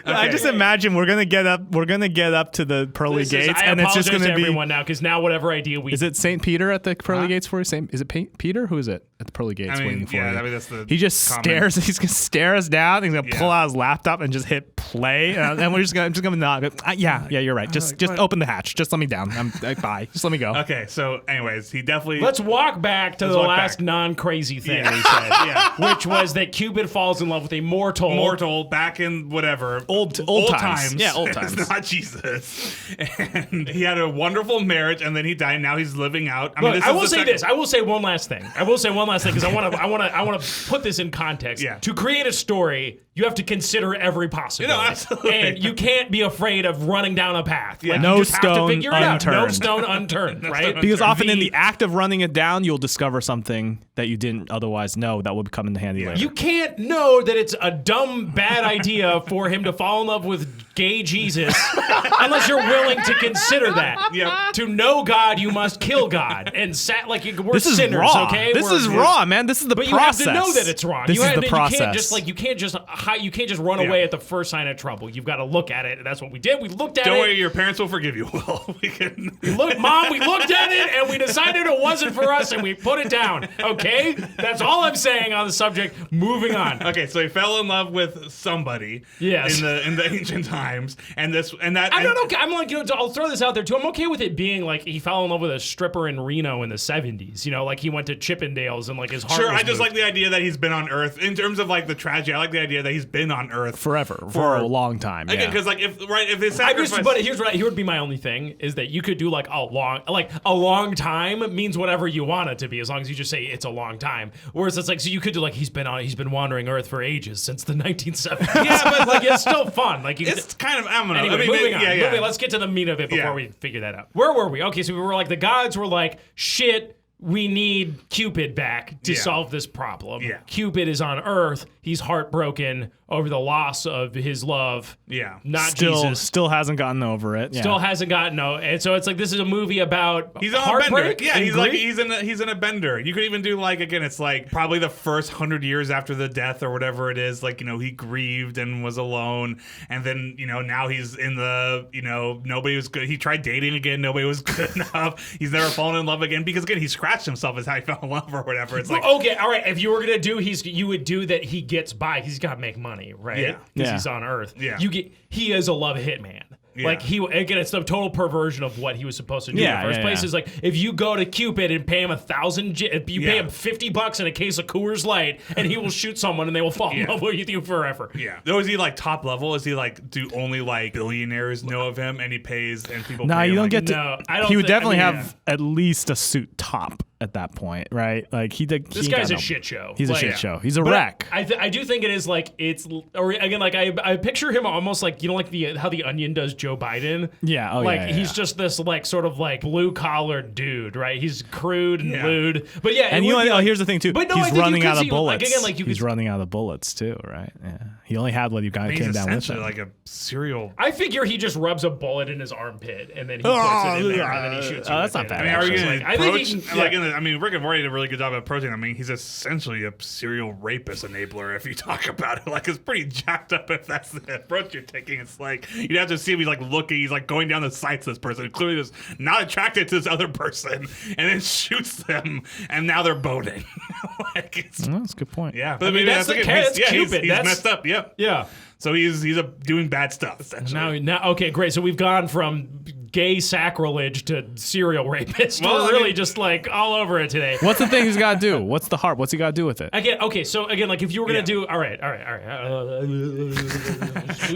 I just imagine we're gonna get up to the pearly gates, and it's just gonna be everyone now, because now whatever idea we Is it St. Peter at the pearly gates for you? Is it Peter? Who is it at the pearly gates waiting for you? I mean, that's the he just stares. He's gonna stare us down. He's gonna pull out his laptop and just hit play, and we're just gonna nod. Yeah, you're right. Just open the hatch. Just let me down. Bye. Just let me go. Okay. So, anyways, he definitely. Let's walk back to the last non-crazy thing we said, which was that Cupid falls in love with a mortal back in whatever old times. Yeah, old times. It's not Jesus. And he had a wonderful marriage, and then he died. And now he's living out. I will say one last thing because I want to put this in context. Yeah. To create a story, you have to consider every possibility. Absolutely. And you can't be afraid of running down a path. Yeah. Like, No you just have to stone figure it out. No unturned. stone unturned, right? Because often in the act of running it down, you'll discover something that you didn't otherwise know that would come in handy later. You can't know that it's a dumb, bad idea for him to fall in love with gay Jesus unless you're willing to consider that. Yep. To know God, you must kill God. And we're This is sinners, raw. okay? This is raw, man. This is the But process. you have to know that it's wrong. This is the process. You can't just run away at the first sign of trouble. You've got to look at it. And that's what we did. We looked at it. Don't worry, your parents will forgive you. Will we can? Mom, we looked at it and we decided it wasn't for us and we put it down. Okay? That's all I'm saying on the subject. Moving on. Okay, so he fell in love with somebody. Yes. In the ancient times, and that. I'm not okay. I'm like, I'll throw this out there too. I'm okay with it being like he fell in love with a stripper in Reno in the 70s. You know, like he went to Chippendales and like his heart. Sure, was I just moved. like the idea that he's been on Earth in terms of like the tragedy. I like the idea that he's been on Earth forever for a long time. Again, because like if his sacrifice. But here would be my only thing is that you could do like a long time means whatever you want it to be as long as you just say it's a long time. Whereas it's like so you could do like he's been wandering Earth for ages since the 1970s. Yeah, but like it's still fun. Like it's kind of I'm gonna. Anyway, moving on. Yeah. Let's get to the meat of it before we figure that out. Where were we? Okay, so we were like the gods were like shit. We need Cupid back to solve this problem. Yeah. Cupid is on Earth. He's heartbroken over the loss of his love. Yeah. Not still, Jesus. Still hasn't gotten over it. Yeah. Still hasn't gotten and so it's like this is a movie about he's on heartbreak. a bender. Yeah, and he's grief. like he's in a bender. You could even do like again, it's like probably the first 100 years after the death or whatever it is. Like he grieved and was alone, and then now he's in the nobody was good. He tried dating again. Nobody was good enough. He's never fallen in love again because again he scratched himself as how he fell in love or whatever. It's like okay, all right. If you were gonna do you would do that. He gets by. He's got to make money, right? Yeah. Because he's on Earth. Yeah. He is a love hitman. Yeah. Like it's the total perversion of what he was supposed to do in the first place. Is like if you go to Cupid and pay him $1,000, you pay him $50 in a case of Coors Light, and he will shoot someone and they will fall in love with you forever. Yeah. Though is he like top level? Is he like do only like billionaires know of him and he pays and people? No, pay you him, don't like, get to. No, I don't he would think- definitely I mean, have at least a suit top at that point, right? Like This guy's a shit show. He's a Like, shit show. He's a but wreck. I do think it is like or again like I picture him almost like like how the Onion does Joe Biden. Yeah, he's just this like sort of like blue collar dude, right? He's crude and lewd, but And here's the thing too. But no, he's I think running you out could of see, bullets. Like, again, he's running out of bullets too, right? Yeah. He only had what you guys he's came down with. essentially like a serial. I figure he just rubs a bullet in his armpit and then he puts it in there and then he shoots. that's you not with it. bad. I mean, are you It's going like, to I think approach? he can- Rick and Morty did a really good job of approaching. I mean, he's essentially a serial rapist enabler if you talk about it. Like, it's pretty jacked up if that's the approach you're taking. It's like you'd have to see him. He's like looking. He's like going down the sights of this person. Clearly, is not attracted to this other person, and then shoots them, and now they're boning. That's a good point. Yeah, but I mean, that's Cupid. He's messed up. Yep. Yeah. So he's doing bad stuff essentially. Now, okay, great. So we've gone from gay sacrilege to serial rapist. Well, We're I really mean- just like all over it today. What's the thing he's got to do? What's the heart? What's he got to do with it? Again, okay, so again, like if you were gonna do, all right.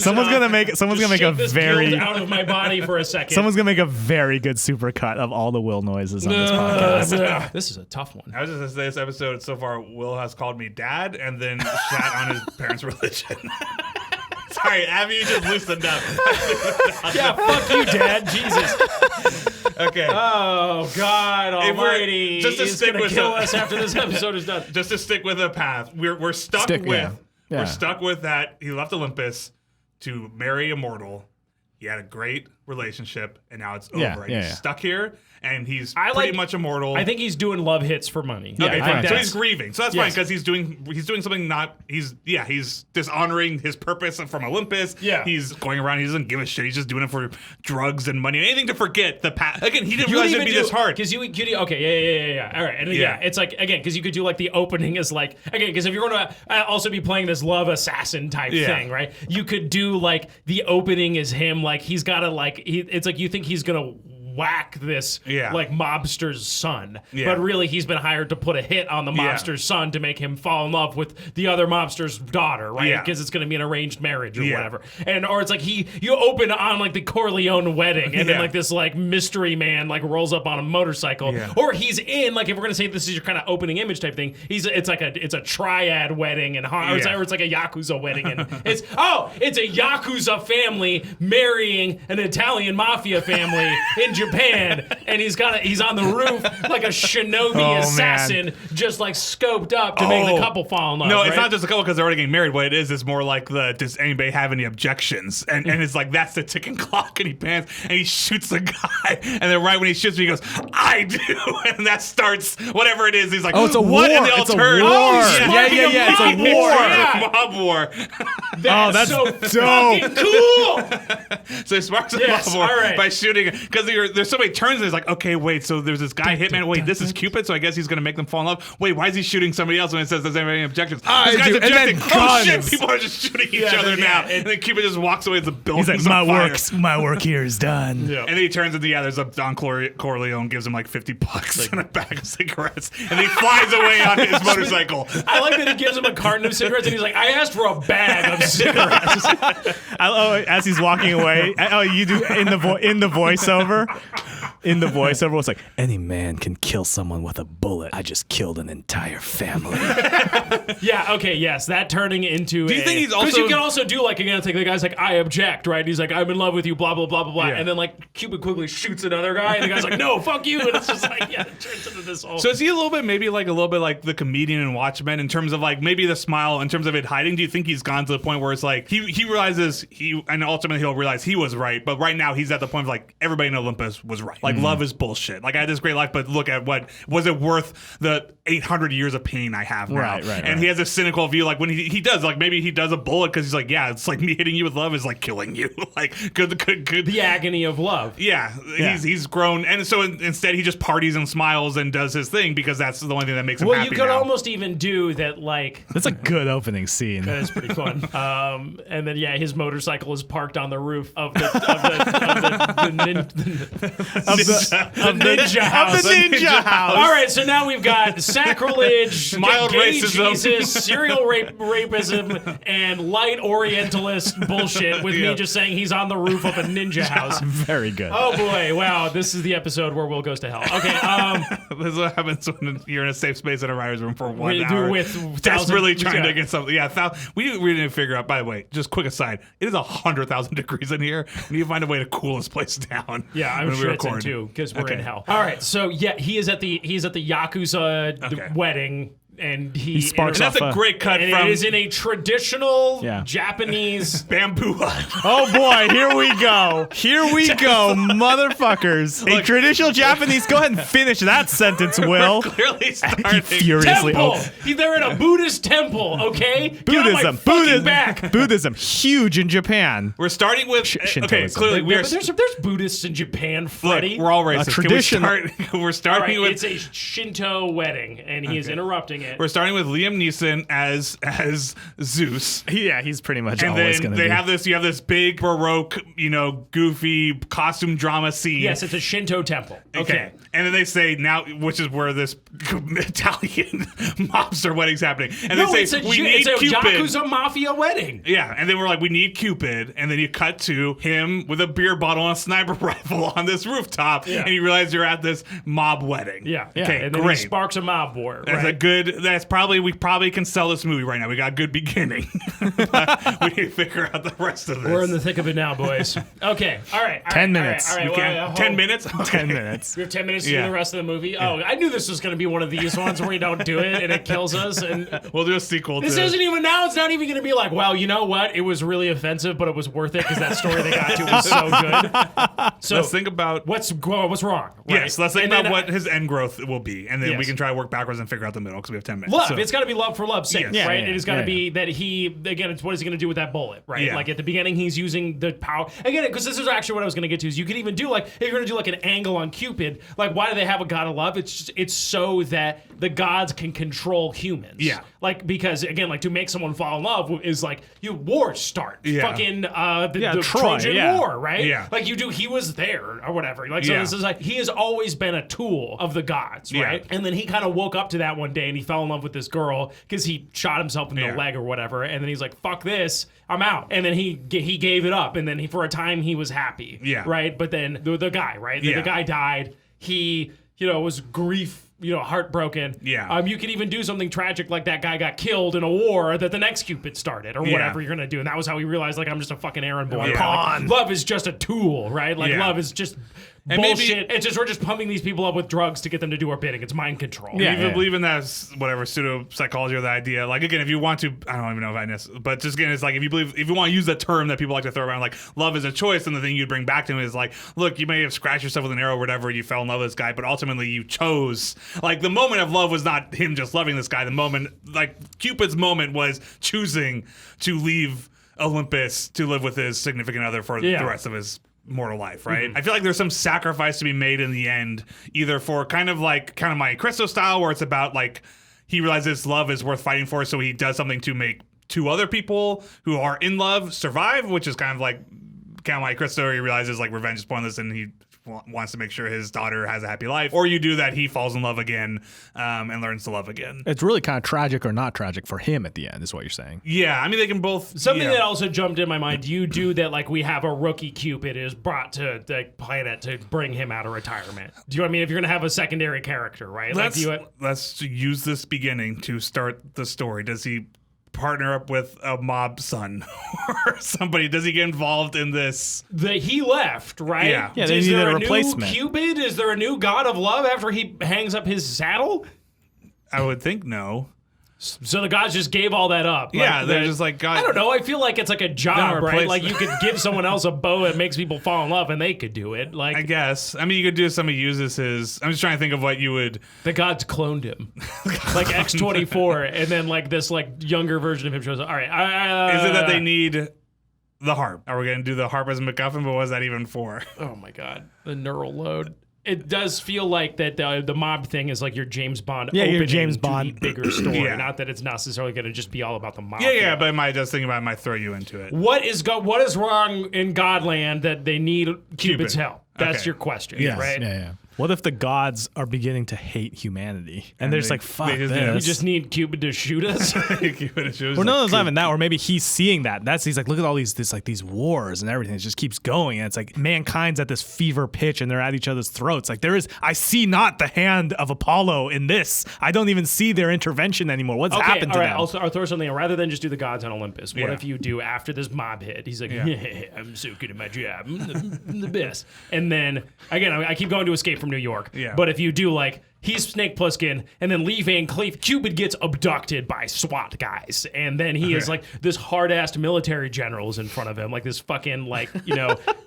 Someone's gonna make a Shake this very guilt out of my body for a second. someone's gonna make a very good supercut of all the Will noises on this podcast. This is a tough one. I was just gonna say this episode so far, Will has called me dad and then shat on his parents' religion. Sorry, Abby, you just loosened up. Yeah, fuck you, Dad. Jesus. Okay. Oh God Almighty! just to He's stick gonna with kill the- us after this episode is done. Just to stick with the path, we're stuck Stick, with yeah. Yeah. we're stuck with that. He left Olympus to marry a mortal. He had a great relationship, and now it's over. Yeah, And yeah, he's yeah. stuck here, and he's I pretty like- much immortal. I think he's doing love hits for money. Okay, I fine. think So that's he's grieving. So that's fine Yes. because he's doing something not. He's dishonoring his purpose from Olympus. Yeah. He's going around. He doesn't give a shit. He's just doing it for drugs and money. Anything to forget the past. Again, he didn't realize it'd be this hard. Because you okay, yeah. All right, and yeah, it's like again because you could do like the opening is like again because if you're going to also be playing this love assassin type thing, right? You could do like the opening is him like he's got to like it's like you think he's gonna whack this like mobster's son, but really he's been hired to put a hit on the mobster's son to make him fall in love with the other mobster's daughter, right? Because it's going to be an arranged marriage or whatever, and or it's like you open on like the Corleone wedding, and then like this like mystery man like rolls up on a motorcycle, or he's in like if we're going to say this is your kind of opening image type thing, it's a triad wedding and or it's like a Yakuza wedding, and it's a Yakuza family marrying an Italian mafia family in Japan, and he's on the roof like a shinobi assassin, just like scoped up to make the couple fall in love. No, right? it's not just a couple because they're already getting married. What it is more like does anybody have any objections? And it's like that's the ticking clock, and he pans and he shoots the guy, and then right when he shoots me, he goes, "I do," and that starts whatever it is. He's like, Oh, it's a what? war. And they all It's a turn. war. Yeah, It's a mob war. It's a mob war. That's that's so dope. fucking cool. So he sparks a Yes, mob war all right. by shooting because there's so many turns. And he's like, okay, wait. So there's this guy hitman. Wait, this is Cupid. So I guess he's gonna make them fall in love. Wait, why is he shooting somebody else when it says there's any objections? I This guy's do. And then objecting. Oh shit! guns. People are just shooting each other now. And then Cupid just walks away as the building's He's like, on fire. my work here is done. And then he turns into there's a Don Corleone gives him like $50 and a bag of cigarettes, and he flies away on his motorcycle. I like that he gives him a carton of cigarettes, and he's like, "I asked for a bag of cigarettes." As he's walking away, you do in the voiceover. In the voiceover, it's like, any man can kill someone with a bullet. I just killed an entire family. Yeah, okay, yes, that turning into Do you think he's because also- you can also do like again, it's like the guy's like, I object, right? He's like, I'm in love with you, blah blah blah blah blah, and then like Cupid quickly shoots another guy, and the guy's like, no, fuck you, and it's just like it turns into this whole. So is he a little bit like the comedian in Watchmen in terms of like maybe the smile in terms of it hiding? Do you think he's gone to the point where it's like he realizes and ultimately he'll realize he was right, but right now he's at the point of like everybody in Olympus was right. Like love is bullshit. Like I had this great life, but look at what was it worth the 800 years of pain I have now? Right. And he has a cynical view, like when he does, like maybe he does a bullet because he's like, yeah, it's like me hitting you with love is like killing you. Like good. the agony of love. Yeah, he's grown, and so instead he just parties and smiles and does his thing because that's the only thing that makes him Well, happy you could now. almost even do that, like. That's a good opening scene. That is pretty fun. And then his motorcycle is parked on the roof of the ninja house. Of the ninja house. All right, so now we've got sacrilege, Mild gay racism. Jesus, serial rapism, and light Orientalist bullshit with me just saying he's on the roof of a ninja house. Very good. Oh boy, wow! This is the episode where Will goes to hell. Okay, This is what happens when you're in a safe space in a writer's room for 1 We do hour. with desperately thousands- trying yeah. to get something. Yeah, we didn't figure out. By the way, just quick aside, it is 100,000 degrees in here. We need to find a way to cool this place down. Yeah, I'm when we sure it's in record. too because we're Okay. in hell. All right, so yeah, he's at the Yakuza wedding, and he sparks And that's off a great cut and from it is in a traditional Yeah. Japanese. Bamboo Hut. Oh boy, here we go. Here we go, motherfuckers. A traditional Japanese. Go ahead and finish that sentence, Will. Clearly starting. Furiously. Temple. They're in a Buddhist temple. Okay, Get on my Buddhism. fucking back. Buddhism. Huge in Japan. We're starting with okay. Shintoism. Clearly, we're But there's Buddhists in Japan, Freddie. we're all racist. tradition- Can we start? We're All starting right, with it's a Shinto wedding, and he is interrupting it. it. We're starting with Liam Neeson as Zeus. Yeah, he's pretty much And always then going to they be. have this. You have this big baroque, goofy costume drama scene. Yes, it's a Shinto temple. Okay. And then they say now, which is where this Italian mobster wedding's happening. And No, they it's say a, we need it's a Cupid. Yakuza Mafia wedding. Yeah, and then we're like, we need Cupid, and then you cut to him with a beer bottle and a sniper rifle on this rooftop, Yeah. and you realize you're at this mob wedding. Yeah. Okay, And then great. he sparks a mob war. That's right? a good. We probably can sell this movie right now. We got a good beginning. But we need to figure out the rest of this. We're in the thick of it now, boys. Okay. All right. 10 minutes. All right. You can't- 10 minutes. 10 minutes. We have 10 minutes to Yeah. do the rest of the movie. Oh, I knew this was going to be one of these ones where we don't do it and it kills us. And We'll do a sequel. this to isn't even now. It's not even going to be like, well, you know what? It was really offensive, but it was worth it because that story they got to was so good. So Let's think about. what's wrong. Right? Yes, let's think And about then, what his end growth will be, and then we Yes. can try to work backwards and figure out the middle because we have 10 minutes. love. So- It's got to be love for love's sake, Yes. right? Yeah, It has got to yeah. be that it's what is he going to do with that bullet, right? Yeah. Like at the beginning, he's using the power. Again, because this is actually what I was going to get to, is you could even do like, if you're going to do like an angle on Cupid, like why do they have a god of love? It's so that the gods can control humans. Yeah. Like, because again, like to make someone fall in love is like, wars start. Yeah. Fucking the Troy, Trojan yeah. War, right? Yeah. Like he was there or whatever. Like, so Yeah. this is like, he has always been a tool of the gods, Yeah. right? And then he kind of woke up to that one day and he fell in love with this girl because he shot himself in the Yeah. leg or whatever. And then he's like, fuck this, I'm out. And then he gave it up. And then for a time he was happy. Yeah. Right? But then the guy, right? Yeah. The guy died. He, was grief, heartbroken. Yeah. You could even do something tragic like that guy got killed in a war that the next Cupid started or Yeah. whatever you're going to do. And that was how he realized, like, I'm just a fucking errand boy. Yeah. Like, love is just a tool, right? Like, Yeah. love is just And maybe- bullshit. It's just, we're just pumping these people up with drugs to get them to do our bidding. It's mind control. Yeah, you believe in that whatever pseudo psychology or the idea. Like again, if you want to, I don't even know if I know, but just again, it's like if you want to use that term that people like to throw around, like love is a choice, and the thing you'd bring back to him is like, look, you may have scratched yourself with an arrow or whatever, you fell in love with this guy, but ultimately you chose. Like the moment of love was not him just loving this guy. The moment, like Cupid's moment, was choosing to leave Olympus to live with his significant other for the rest of his mortal life, right? I feel like there's some sacrifice to be made in the end, either for kind of my Cristo style, where it's about like he realizes love is worth fighting for, so he does something to make two other people who are in love survive, which is kind of like my Cristo, where he realizes like revenge is pointless and he wants to make sure his daughter has a happy life. Or you do that, he falls in love again and learns to love again. It's really kind of tragic or not tragic for him at the end, is what you're saying. Yeah, I mean, they can both. Something yeah. that also jumped in my mind, you do that, like we have a rookie Cupid is brought to the planet to bring him out of retirement. Do you know what I mean? If you're going to have a secondary character, right? Let's use this beginning to start the story. Does he partner up with a mob son or somebody? Does he get involved in this? He left, right? Yeah. Yeah, they Is needed there a a replacement. new Cupid? Is there a new god of love after he hangs up his saddle? I would think no. So the gods just gave all that up. Yeah, they're just like, God. I don't know. I feel like it's like a job, Not right? replace- Like you could give someone else a bow that makes people fall in love, and they could do it. Like I guess. I mean, you could do somebody uses his. I'm just trying to think of what you would. the gods cloned him, like X-24, and then like this like younger version of him shows up. All right, Is it that they need the harp? Are we going to do the harp as a MacGuffin? But what was that even for? Oh my god, the neural load. It does feel like that the mob thing is like your James Bond. Yeah, your opening James to Bond. the bigger story. Yeah. Not that it's necessarily going to just be all about the mob. Yeah, but I just thinking about it might throw you into it. What is wrong in Godland that they need Cupid's help? That's Okay. your question, Yes. right? Yeah. What if the gods are beginning to hate humanity? And they're just they- like, fuck they just- this. We just need Cupid to shoot us. Or no, it's not even that. Or maybe he's seeing that. He's like, look at all these wars and everything. It just keeps going. And it's like mankind's at this fever pitch and they're at each other's throats. Like I see not the hand of Apollo in this. I don't even see their intervention anymore. What's happened to all right. them? I'll throw something in. Rather than just do the gods on Olympus, what Yeah. if you do after this mob hit? He's like, I'm so good at my job. I'm the best. And then, again, I keep going to Escape from New York. Yeah. But if you do like, he's Snake Plissken, and then Lee Van Cleef, Cupid gets abducted by SWAT guys. And then he is like, this hard-assed military general is in front of him, like this fucking, like,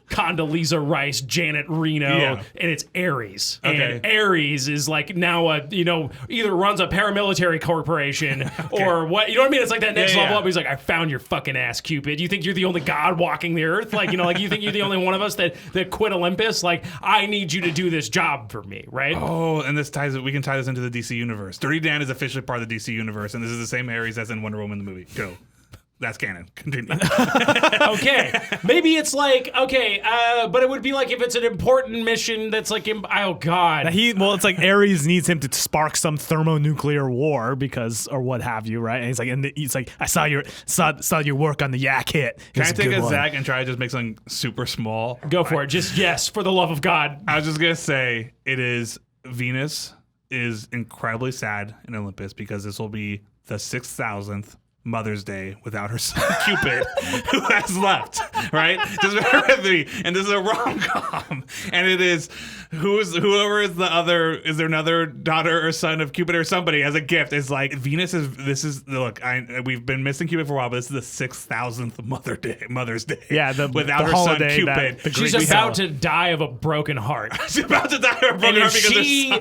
Condoleezza Rice, Janet Reno, Yeah. and it's Ares. Okay. And Ares is like now either runs a paramilitary corporation or what, you know what I mean? It's like that next Yeah, level yeah. up. He's like, I found your fucking ass, Cupid. You think you're the only god walking the earth? Like, like you think you're the only one of us that quit Olympus? Like, I need you to do this job for me, right? Oh, and this ties we can tie this into the DC universe. Dirty Dan is officially part of the DC universe, and this is the same Ares as in Wonder Woman the movie. Go. That's canon. Continue. Okay, maybe it's like but it would be like if it's an important mission that's like, oh god. It's like Ares needs him to spark some thermonuclear war because, or what have you, right? And he's like, I saw your work on the Yak hit. Can I take a Zach and try to just make something super small? Go for it. Just yes, for the love of God. I was just gonna say Venus is incredibly sad in Olympus because this will be the 6,000th Mother's Day without her son Cupid, who has left, right? Just bear with me. And this is a rom-com. And it is whoever is the other, is there another daughter or son of Cupid or somebody as a gift? It's like we've been missing Cupid for a while, but this is the 6,000th Mother's Day. Yeah, without the her son Cupid. She's about to die of a broken heart. She's about to die of a broken heart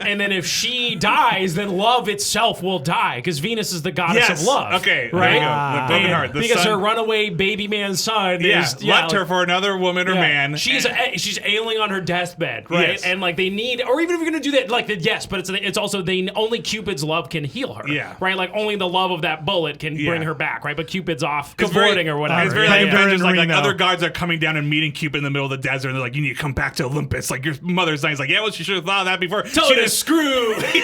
and then if she dies, then love itself will die because Venus is the goddess of love. Okay, right? The broken heart. Because her runaway baby man son left her for another woman or man. She's ailing on her deathbed, right? Yes. And like they need, or even if you're gonna do that, like yes, but it's also only Cupid's love can heal her, right? Like only the love of that bullet can bring her back, right? But Cupid's off cavorting or whatever. It's very like Avengers, like other gods are coming down and meeting Cupid in the middle of the desert, and they're like, "You need to come back to Olympus." Like your mother's dying. He's like, "Yeah, well, she should have thought of that before." Tell her to screw. She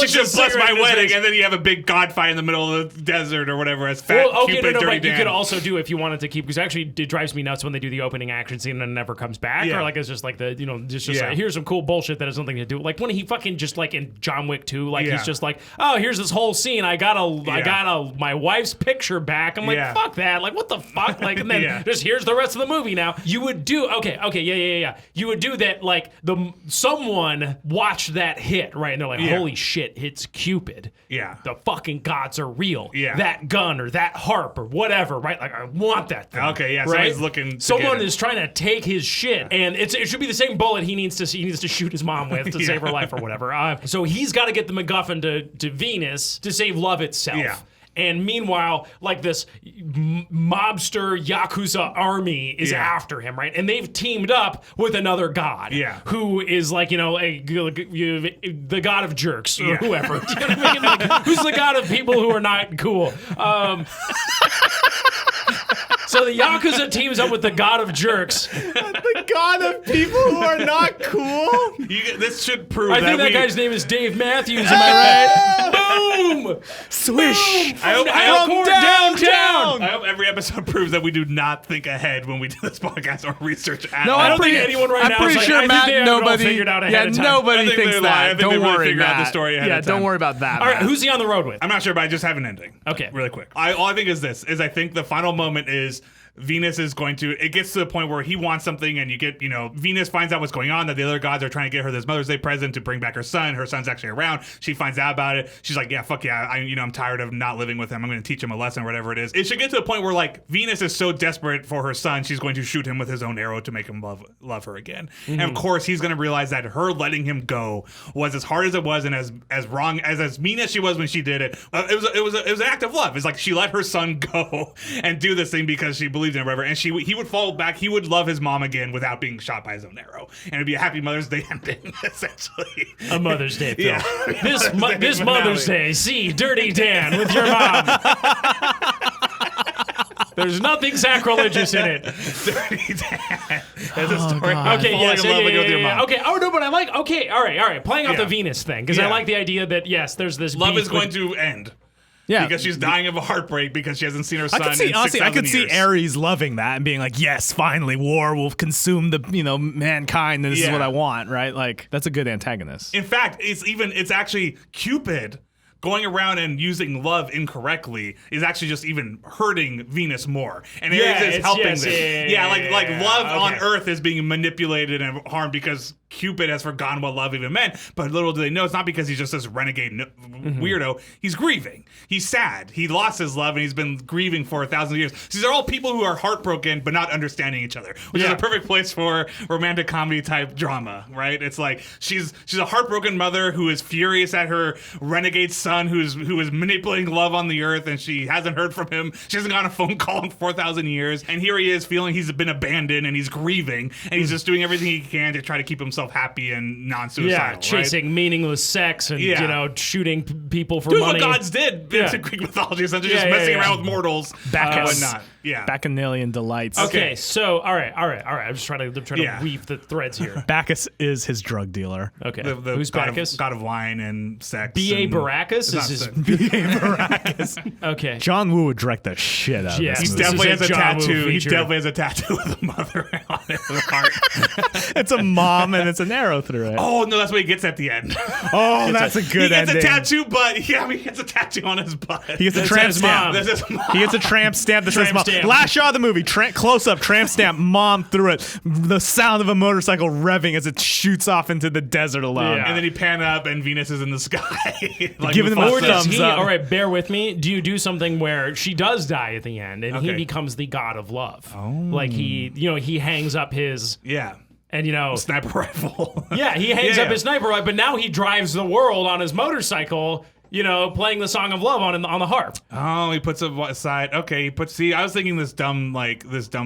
should have blessed my wedding, and then you have a big god fight in the middle of the desert or whatever as fat Cupid, dirty but Dan. you could also do if you wanted to keep, because actually it drives me nuts when they do the opening action scene and it never comes back, or like it's just like like here's some cool bullshit that has nothing to do. Like when he fucking just like in John Wick 2, like he's just like, oh, here's this whole scene. I got my wife's picture back. I'm like, fuck that. Like what the fuck? Like and then just here's the rest of the movie. Now you would do You would do that like someone watched that hit, right? And they're like, holy shit, it's Cupid. Yeah, the fucking gods are real. Yeah, that gun or that harp or whatever, right? Like I want that thing. Okay, yeah. Right? Somebody's looking. Someone is trying to take his shit, and it should be the same bullet he needs to shoot his mom with to save her life or whatever. So he's got to get the MacGuffin to Venus to save love itself. Yeah. And meanwhile, like this mobster Yakuza army is after him, right? And they've teamed up with another god, who is like, the god of jerks or whoever. Do you know what I mean? Like, who's the god of people who are not cool? So the Yakuza teams up with the god of jerks. The god of people who are not cool? This should prove I think that guy's name is Dave Matthews, am I right? Boom! Swish! I hope downtown! I hope every episode proves that we do not think ahead when we do this podcast or research at all. I don't think anyone right now is like, sure I Matt, think they nobody figured out ahead of time. Nobody thinks that. Don't worry, Matt. The story ahead of time. Don't worry about that. All right, who's he on the road with? I'm not sure, but I just have an ending. Okay. Really quick. All I think is this, I think the final moment is Venus is going to, it gets to the point where he wants something and you get, Venus finds out what's going on, that the other gods are trying to get her this Mother's Day present to bring back her son. Her son's actually around. She finds out about it. She's like, yeah, fuck yeah. I'm tired of not living with him. I'm going to teach him a lesson or whatever it is. It should get to the point where like Venus is so desperate for her son, she's going to shoot him with his own arrow to make him love her again. Mm-hmm. And of course, he's going to realize that her letting him go was as hard as it was and as wrong, as mean as she was when she did it. It was an act of love. It's like she let her son go and do this thing because she believed in it or whatever. And he would fall back. He would love his mom again without being shot by his own arrow, and it'd be a happy Mother's Day ending, essentially. A Mother's Day film. Yeah. This Mother's Day, see Dirty Dan with your mom. There's nothing sacrilegious in it. Dirty Dan. That's a story. Okay, yes, yeah. Okay. Oh no, but I like. Okay, all right. Playing off the Venus thing because I like the idea that there's this love is going to end. Yeah, because she's dying of a heartbreak because she hasn't seen her son in 6,000 I could see years. Ares loving that and being like, yes, finally, war will consume the mankind, and this is what I want, right? Like, that's a good antagonist. In fact, it's actually Cupid going around and using love incorrectly is actually just even hurting Venus more. And Ares is helping this. Like love on Earth is being manipulated and harmed because Cupid has forgotten what love even meant. But little do they know, it's not because he's just this renegade weirdo. He's grieving. He's sad. He lost his love and he's been grieving for 1,000 years. So these are all people who are heartbroken but not understanding each other, which is a perfect place for romantic comedy type drama, right? It's like she's a heartbroken mother who is furious at her renegade son who is manipulating love on the earth, and she hasn't heard from him. She hasn't gotten a phone call in 4,000 years, and here he is feeling he's been abandoned and he's grieving, and he's just doing everything he can to try to keep him himself happy and non-suicidal. Yeah, chasing meaningless sex and Yeah. you know shooting people for Doing money. what gods did in Greek mythology, essentially Yeah, just yeah, messing yeah. around with mortals and Bacchus. whatnot. Yeah. Bacchanalian delights. Okay, so all right. I'm just trying to Yeah. weave the threads here. Bacchus is his drug dealer. Okay, The who's god Bacchus? God of wine and sex. B.A. and- Baracus It's is not his. sex. Okay. John Woo would direct the shit out of Yes. this He movie. Definitely is has a a John Woo tattoo. He feature. definitely has a tattoo of the mother on his heart. It's a mom and it's an arrow through it. Oh no, that's what he gets at the end. Oh, that's a good He gets ending. a tattoo, but yeah, he gets a tattoo on his butt. He gets a That tramp says stamp. mom. That's his mom. He gets a tramp stamp that says Tramp mom. stamp. Last shot of the movie, close up, tramp stamp, mom through it. The sound of a motorcycle revving as it shoots off into the desert alone. Yeah. And then he pan up, and Venus is in the sky. like Giving him a Mufasa. Or does thumbs he? up. All right, bear with me. Do you do something where she does die at the end, and he Okay. becomes the god of love? Oh. Like he hangs up his, Yeah. and Sniper rifle. yeah, he hangs Yeah, up yeah. his sniper rifle, but now he drives the world on his motorcycle. Playing the song of love on the harp. Oh, he puts it aside. Okay, he puts. See, I was thinking this dumb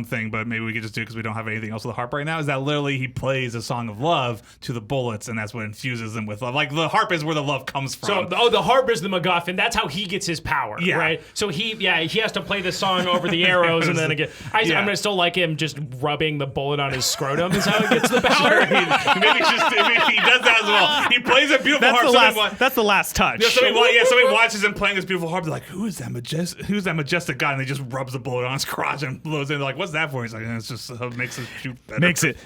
thing, but maybe we could just do it because we don't have anything else with the harp right now. Is that literally he plays a song of love to the bullets, and that's what infuses them with love. Like the harp is where the love comes So, from. the harp is the MacGuffin. That's how he gets his power, Yeah. right? So he has to play the song over the arrows, and then again, I'm gonna still like him just rubbing the bullet on his scrotum is how he gets the power. Maybe he does that as well. He plays a beautiful harp. That's the last touch. Somebody watches him playing this beautiful harp. They're like, "Who's that majestic god?" And he just rubs the bullet on his crotch and blows in. They're like, "What's that for?" He's like, "It's just makes it shoot better." Makes it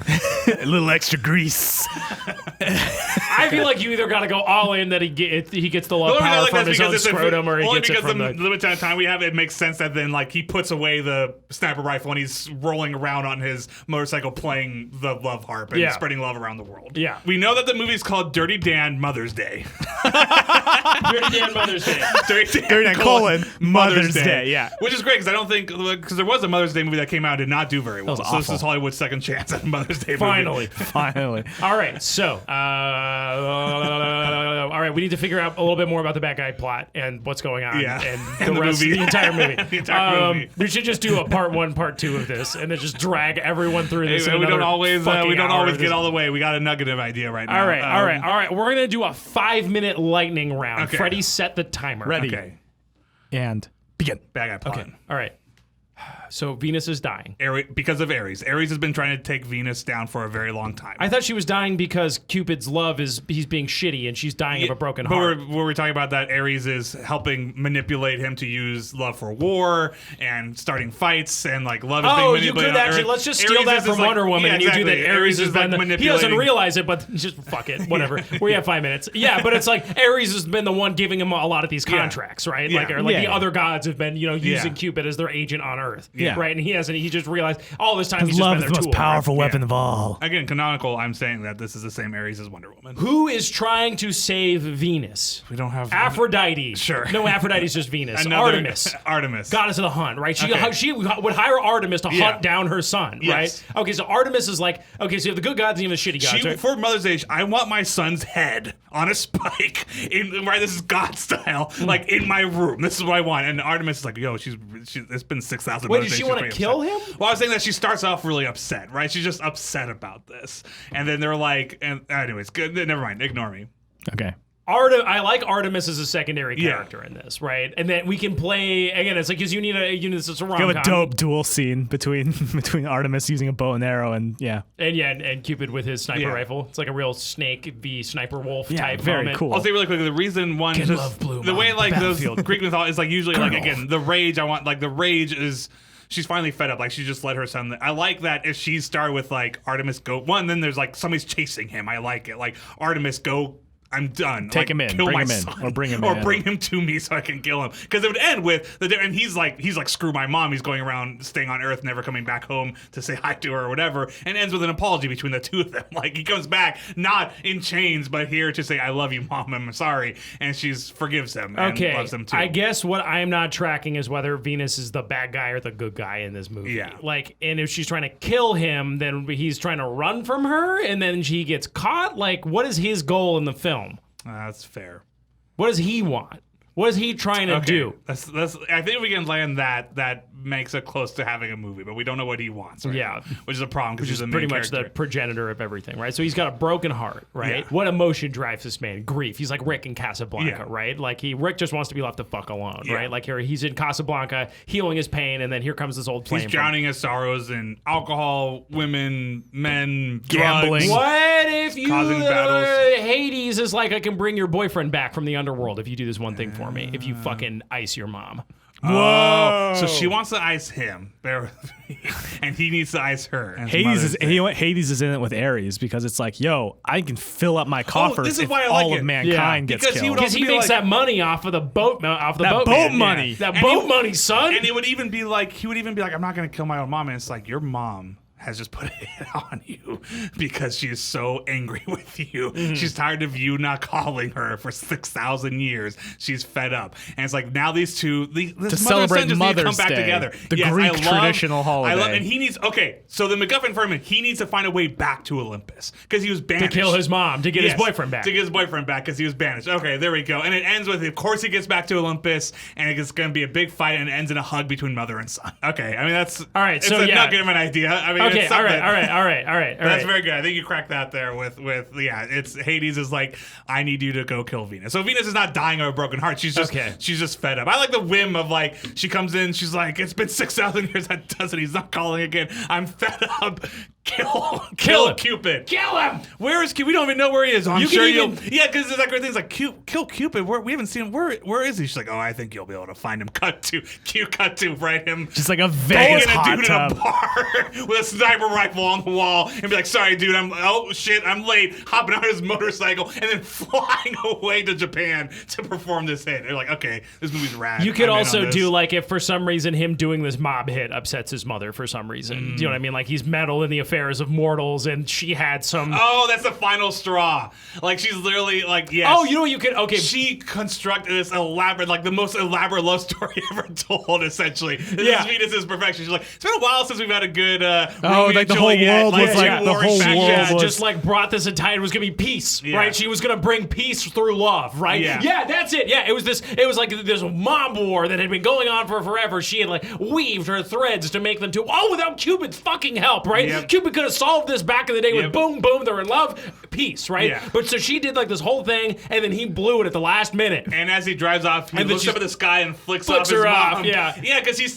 a little extra grease. I feel like you either got to go all in that he gets the love The only reason I power like from that's his because own it's scrotum, or he only gets it because from the the. limited amount of time we have, it makes sense that then like he puts away the sniper rifle and he's rolling around on his motorcycle playing the love harp and Yeah. spreading love around the world. Yeah. We know that the movie's called Dirty Dan Mother's Day. Dirty Dan Mother's Day. Dirty Dan, colon, Mother's Day, yeah. Which is great because I don't think because there was a Mother's Day movie that came out and did not do very well. was So this awful. is Hollywood's second chance at a Mother's Day movie. Finally. Finally. All right, so all right, we need to figure out a little bit more about the bad guy plot and what's going on, Yeah. and And the the rest of movie. the entire movie. The entire movie. We should just do a part 1, part 2 of this, and then just drag everyone through this. Hey, in we don't another always fucking hour of get this. all the way. We got a nugget of idea right now. All right. We're gonna do a 5-minute lightning round. Okay. Freddie, set the timer. Ready. Okay. And begin. Bad guy plot. Okay. All right. So Venus is dying. Because of Ares. Ares has been trying to take Venus down for a very long time. I thought she was dying because Cupid's love he's being shitty, and she's dying of a broken but heart. we're talking about that Ares is helping manipulate him to use love for war and starting fights and like love is being Oh, you manipulated. could on actually. Earth. Let's just steal Ares that is from just like- Wonder Woman, yeah, and you do exactly. that. Ares is like been. He doesn't manipulating. realize it, but just fuck it, whatever. We have 5 minutes. Yeah, but it's like Ares has been the one giving him a lot of these contracts, right? Yeah. Like the Yeah. other gods have been, using Yeah. Cupid as their agent on Earth, Yeah. right? And he hasn't. He just realized all this time he's just Love been is their the most tool. powerful right? weapon Yeah. of all. Again, canonical. I'm saying that this is the same Ares as Wonder Woman. Who is trying to save Venus? We don't have Aphrodite. Sure. No, Aphrodite's just Venus. Another- Artemis. Artemis. Goddess of the hunt, right? Okay. She would hire Artemis to Yeah. hunt down her son, Yes. right? Okay, so Artemis is like, okay, so you have the good gods and you have the shitty gods, right? For Mother's Day, I want my son's head on a spike. This is God style, like in my room. This is what I want. And Artemis is like, yo, it's been 6,000. Wait, Mother's does she Days, want to she's kill pretty him? upset. Well, I was saying that she starts off really upset, right? She's just upset about this, and then they're like, and anyways, good. Never mind. Ignore me. Okay. I like Artemis as a secondary Yeah. character in this, right? And then we can play again. It's like because this is a You have a rom-com. dope duel scene between Artemis using a bow and arrow and and Cupid with his sniper Yeah. rifle. It's like a real snake v sniper wolf type very moment. cool. I'll say really quickly, the reason one Can just love bloom the way on like the those battlefield. Greek mythology is like usually like Colonel. again the rage I want like the rage is she's finally fed up like she just let her son. I like that if she started with like Artemis go one then there's like somebody's chasing him. I like it like Artemis go. I'm done. Take him in, Kill bring my him in, son. or bring him or in. bring him to me so I can kill him. Because it would end with and he's like screw my mom. He's going around staying on Earth, never coming back home to say hi to her or whatever. And ends with an apology between the two of them. Like he comes back not in chains, but here to say I love you, mom. I'm sorry, and she forgives him and Okay, loves him too. I guess what I'm not tracking is whether Venus is the bad guy or the good guy in this movie. Yeah. Like, and if she's trying to kill him, then he's trying to run from her, and then she gets caught. Like, what is his goal in the film? That's fair. What does he want? What is he trying to do? That's, I think we can land that makes it close to having a movie, but we don't know what he wants. Right now, which is a problem because he's the main pretty character. much the progenitor of everything, right? So he's got a broken heart, right? Yeah. What emotion drives this man? Grief. He's like Rick in Casablanca, right? Like Rick just wants to be left the fuck alone, right? Like here he's in Casablanca healing his pain, and then here comes this old plane. He's drowning his sorrows in alcohol, women, men, Gambling. drugs. What if you Causing battles. Hades is like, I can bring your boyfriend back from the underworld if you do this one thing for me. If you fucking ice your mom. Whoa! So she wants to ice him, bear with me, and he needs to ice her. Hades is in it with Ares because it's like, yo, I can fill up my coffers this is if why I like all it. of mankind Yeah. gets Because he killed. would Because he makes that money off of the boat, boat man. money. That And boat he- money, son. And it would even be like, I'm not going to kill my own mom. And it's like, your mom has just put a hit on you because she is so angry with you. She's tired of you not calling her for 6,000 years. She's fed up. And it's like, now these two, this To mother and celebrate son just need to come Mother's back Day, together. the Yes, Greek I love- traditional holiday. And he needs, so the MacGuffin for him, he needs to find a way back to Olympus because he was banished. To kill his mom, to get his boyfriend back. To get his boyfriend back because he was banished. Okay, there we go. And it ends with, of course, he gets back to Olympus, and it's going to be a big fight, and it ends in a hug between mother and son. Okay, I mean, that's All right, it's so a yeah. nugget of an idea. I mean, Okay, it's all something. right. That's very good. I think you cracked that there with it's Hades is like, I need you to go kill Venus. So Venus is not dying of a broken heart. She's just fed up. I like the whim of like, she comes in, she's like, it's been 6,000 years, that doesn't, he's not calling again. I'm fed up. Kill him. Cupid. Kill him. Where is Cupid? We don't even know where he is. I'm You can sure even- yeah, because there's that great thing's like, kill Cupid. We haven't seen him. Where is he? She's like, oh, I think you'll be able to find him. Cut to right him. Just like a Vegas Banging a hot dude tub. in a bar with a sniper rifle on the wall and be like, sorry, dude, I'm late. Hopping on his motorcycle and then flying away to Japan to perform this hit. They're like, okay, this movie's rad. You could I'm in also on this. do like if for some reason him doing this mob hit upsets his mother for some reason. Do you know what I mean? Like he's meddled in the affairs of mortals and she had some. Oh, that's the final straw. Like she's literally like, yes. Oh, you know what you could? Okay. She constructed this elaborate, like the most elaborate love story ever told, essentially. This is Venus's perfection. She's like, it's been a while since we've had a good Romeo like the and whole Juliet, world was like- the warring whole faction. world Yeah, was- just like brought this entire, it was gonna be peace, Yeah. right? She was gonna bring peace through love, right? Yeah. That's it. Yeah, it was like this mob war that had been going on for forever. She had like weaved her threads to make them to, without Cupid's fucking help, right? Yep. Cupid could have solved this back in the day with Yep. boom, boom, they're in love, peace, right? Yeah. But so she did like this whole thing, and then he blew it at the last minute. And as he drives off, he And then looks she up at the sky and flicks flicks off his her mom. off, yeah. Yeah, because he's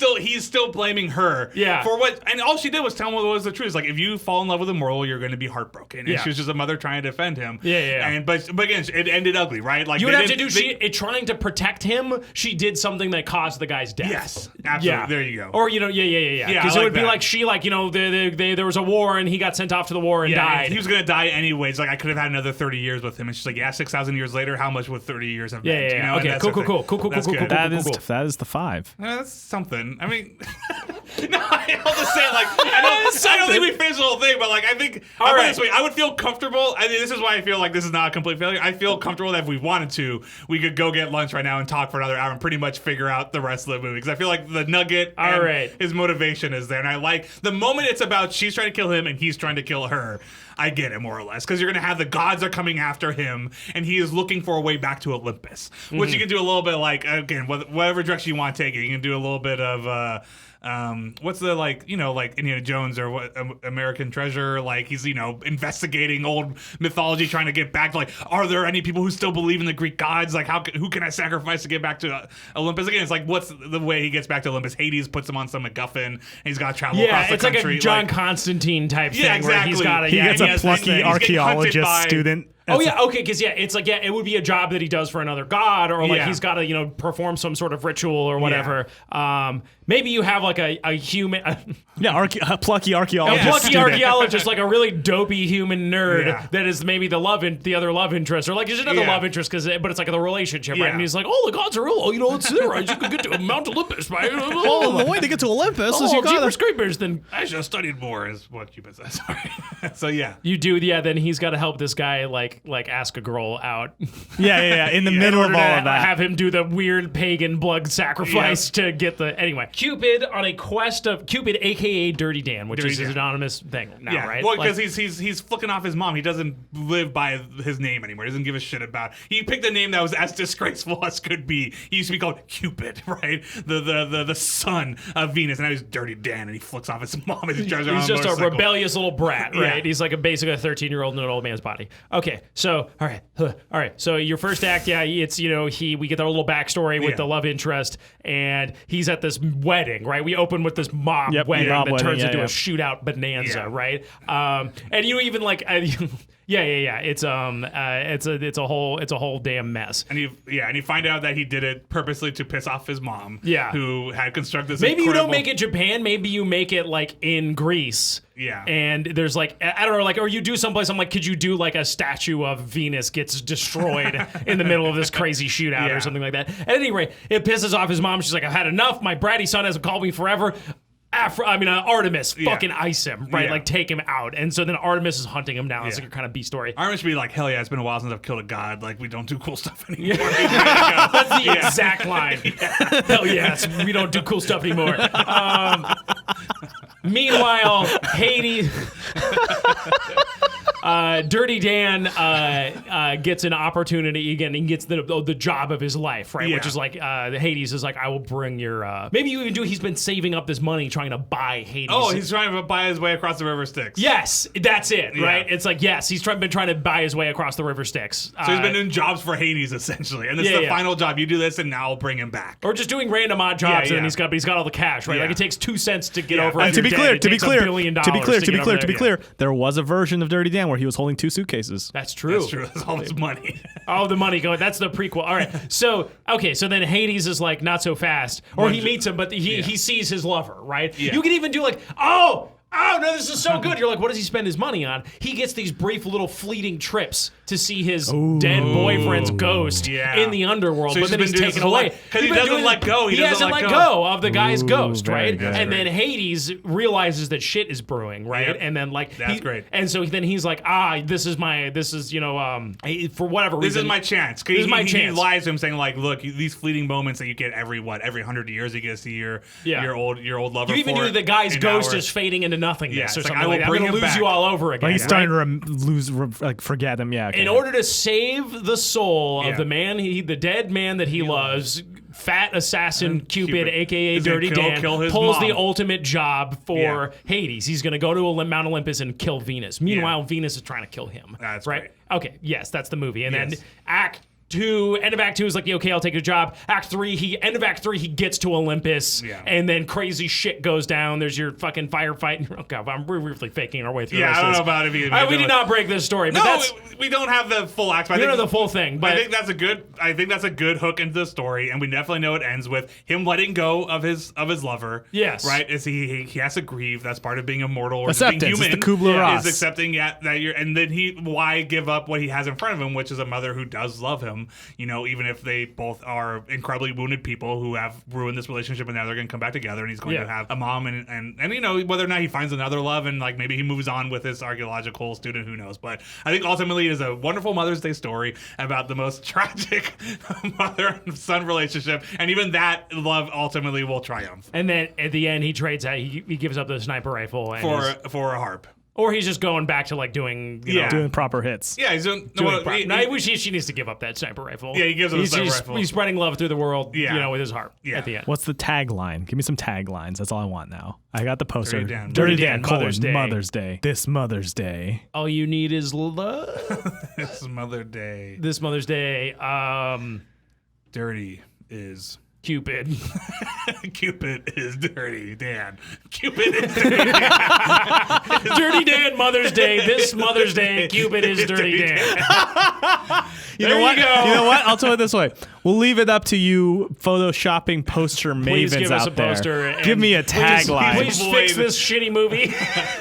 still blaming her. Yeah. For what, and all she did was tell him what was the truth. It's like, if you fall in love with a mortal, you're going to be heartbroken. And Yeah. she was just a mother trying to defend him. Yeah. And but again, it ended ugly, right? Like You would they have to didn't- do trying to protect him. She did something that caused the guy's death. Yes, absolutely. There you go. Or yeah. Yeah, Because I it like would be that. like she there was a war and he got sent off to the war and died. He was gonna die anyways. Like I could have had another 30 years with him, and she's like, "Yeah, 6,000 years later, how much would 30 years have meant?" Yeah. You know? Okay, And that's cool, the cool, thing. cool, cool, That's cool, good. cool. That is the 5. That's something. I mean, no, I'll just say like I don't think we finished the whole thing, but like I think I'll put it this way, I would feel comfortable. I mean, this is why I feel like this is not a complete failure. I feel comfortable that if we wanted to, we could go get lunch right now and talk for another hour and pretty much figure out the rest of the movie because I feel like the nugget and his motivation is there, and I like the moment it's about she's trying to kill him and he's trying to kill her. I get it more or less because you're gonna have the gods are coming after him and he is looking for a way back to Olympus, which you can do a little bit like again whatever direction you want to take it. You can do a little bit of what's the like Indiana Jones or what American Treasure, like he's investigating old mythology trying to get back to like, are there any people who still believe in the Greek gods, like who can I sacrifice to get back to Olympus again? It's like what's the way he gets back to Olympus? Hades puts him on some MacGuffin and he's got to travel across the it's country. like a John Constantine type thing. Yeah, exactly. Where he's got He gets a plucky he's getting hunted archaeologist by- student. Oh yeah, okay, because it's like it would be a job that he does for another god, or like he's got to perform some sort of ritual or whatever. Maybe you have like a human, A plucky archaeologist. a plucky student. archaeologist, like a really dopey human nerd that is maybe the other love interest, or like there's another love interest but it's like the relationship, right? And he's like, the gods are real, it's there, right? You can get to Mount Olympus, right? The way to get to Olympus is you Jeepers gotta. Creepers, then I should have studied more, is what Cupid says. Sorry. So yeah. you do, then he's got to help this guy like ask a girl out. Yeah. In the middle of all of that. Have him do the weird pagan blood sacrifice to get the anyway. Cupid on a quest of Cupid, aka Dirty Dan, which is his anonymous thing now, right? Well, because he's flicking off his mom. He doesn't live by his name anymore. He doesn't give a shit about. He picked a name that was as disgraceful as could be. He used to be called Cupid, right? The son of Venus, and now he's Dirty Dan, and he flicks off his mom as he drives around. He's just a motorcycle. rebellious little brat, right? Yeah. He's like basically a 13-year-old in an old man's body. Okay, so all right. So your first act, it's we get our little backstory with the love interest, and he's at this wedding, right? We open with this mob wedding that turns into a shootout bonanza, right? And you even like. It's a whole damn mess. And you find out that he did it purposely to piss off his mom. Yeah. Who had constructed this Maybe incredible... you don't make it Japan. Maybe you make it like in Greece. Yeah. And there's like, I don't know, like, or you do someplace, I'm like, could you do like a statue of Venus gets destroyed in the middle of this crazy shootout or something like that? At any rate, it pisses off his mom. She's like, I've had enough. My bratty son hasn't called me forever. Artemis, fucking ice him, right? Yeah. Like take him out. And so then Artemis is hunting him down. It's like a kind of B story. Artemis should be like, hell yeah, it's been a while since I've killed a god. Like, we don't do cool stuff anymore. That's the exact line. Hell yes, we don't do cool stuff anymore. Meanwhile, Hades... Dirty Dan gets an opportunity again. He gets the job of his life, right? Which is like the Hades is like, I will bring your. Maybe you even do. He's been saving up this money trying to buy Hades. Oh, he's trying to buy his way across the river Styx. Yes, that's it, right? It's like he's been trying to buy his way across the river Styx. So he's been doing jobs for Hades essentially, and this is the final job. You do this, and now I'll bring him back. Or just doing random odd jobs, and he's got all the cash, right? Like it takes 2 cents to get over. To be clear, $1 billion. there was a version of Dirty Dan where he was holding 2 suitcases. That's true. That's all this money. All the money going. That's the prequel. All right. So then Hades is like not so fast, or he meets him, but he sees his lover, right? Yeah. You can even do like, oh no, this is so good. You're like, what does he spend his money on? He gets these brief little fleeting trips to see his dead boyfriend's ghost in the underworld, So but then he's taken away. Because he doesn't let go. He hasn't let go of the guy's ghost, very right? good. And then Hades realizes that shit is brewing, right? Yep. And then like That's great. And so then he's like, this is for whatever reason. This is my chance. This is my He chance. lies to him, saying like, "Look, these fleeting moments that you get every 100 years, you get to see your old lover." You even for do the guy's an ghost hour. is fading into nothingness Yeah, or it's like, something I will like that. bring I'm him gonna lose back. you all over again. Like he's right? starting to forget him. Yeah. Okay. In order to save the soul of the man, the dead man that he loves, fat assassin Cupid, aka He's gonna Dirty kill Dan, his pulls mom. the ultimate job for Hades. He's going to go to Mount Olympus and kill Venus. Meanwhile, Venus is trying to kill him. That's right. right. Okay. Yes, that's the movie. And then Yes. end of Act 2 is like, okay, I'll take a job. End of Act 3, he gets to Olympus, and then crazy shit goes down. There's your fucking firefight. Oh God, we're really faking our way through this. I don't know about it. We did not break this story, but that's we don't have the full act. we don't know the full thing. But I think that's a good hook into the story, and we definitely know it ends with him letting go of his lover. Yes. Right. Is he has to grieve. That's part of being immortal or just Acceptance. being human. It's the Kubler-Ross. Is accepting that you're, and then why give up what he has in front of him, which is a mother who does love him. Even if they both are incredibly wounded people who have ruined this relationship, and now they're going to come back together, and he's going to have a mom, and whether or not he finds another love, and like maybe he moves on with his archaeological student, who knows? But I think ultimately it is a wonderful Mother's Day story about the most tragic mother and son relationship, and even that love ultimately will triumph. And then at the end, he trades out. He gives up the sniper rifle and For a harp. or he's just going back to like doing doing proper hits. Yeah, he's doing. she needs to give up that sniper rifle. Yeah, he gives up the sniper rifle. He's spreading love through the world. Yeah. With his harp. Yeah. At the end. What's the tagline? Give me some taglines. That's all I want now. I got the poster. Dirty Dan, Mother's Day. Mother's Day. This Mother's Day. All you need is love. This Mother's Day. This Mother's Day. Dirty is Cupid. Cupid is Dirty Dan. Cupid is Dirty Dan. Dirty Dan, Mother's Day. This Mother's Day, Cupid is Dirty Dan. You know what? I'll tell it this way. We'll leave it up to you photoshopping poster Please mavens give us out a poster. there. and Give me a tagline. Please fix this shitty movie.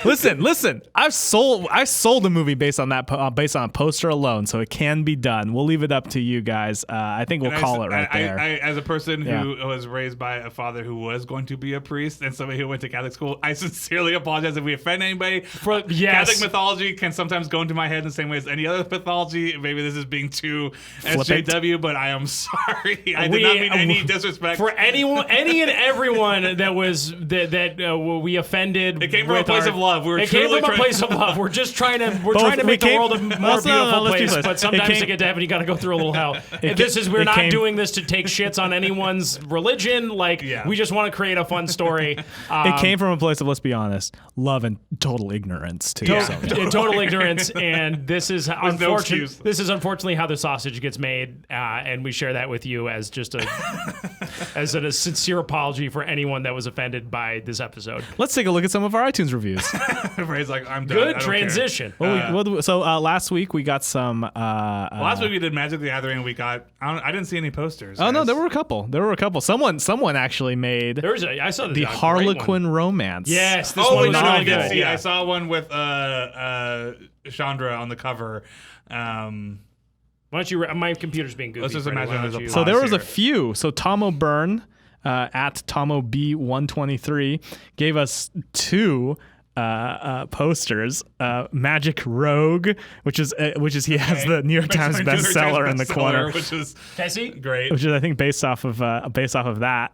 Listen. I've sold a movie based on a poster alone, so it can be done. We'll leave it up to you guys. I think we'll call it right there. As a person who who was raised by a father who was going to be a priest and somebody who went to Catholic school. I sincerely apologize if we offend anybody. Catholic mythology can sometimes go into my head in the same way as any other mythology. Maybe this is being too SJW, but I am sorry. I did not mean any disrespect for anyone, any and everyone that was that we offended. It came from a place of love. It came from a place of love. We're just trying to make the world a more beautiful place. But sometimes to get to heaven, you got to go through a little hell. We're not doing this to take shits on anyone's religion. We just want to create a fun story. It came from a place of, let's be honest, love and total ignorance too. Total ignorance, and this is unfortunate. This is unfortunately how the sausage gets made, and we share that with you as just a sincere apology for anyone that was offended by this episode. Let's take a look at some of our iTunes reviews. Everybody's like, I'm done. Good transition. So last week we got some. Last week we did Magic the Gathering. We got. I didn't see any posters. Oh no, there were a couple. Someone actually made. I saw the Harlequin romance. Yes. This one was really good. Yeah. I saw one with Chandra on the cover. Why don't you? My computer's being goofy. Let's just imagine there's a pause. So there was here. a few. So Tomo Byrne at Tomo B123 gave us two posters. Magic Rogue, which is he has the New York Times bestseller in the corner, which is great. Which is I think based off of that.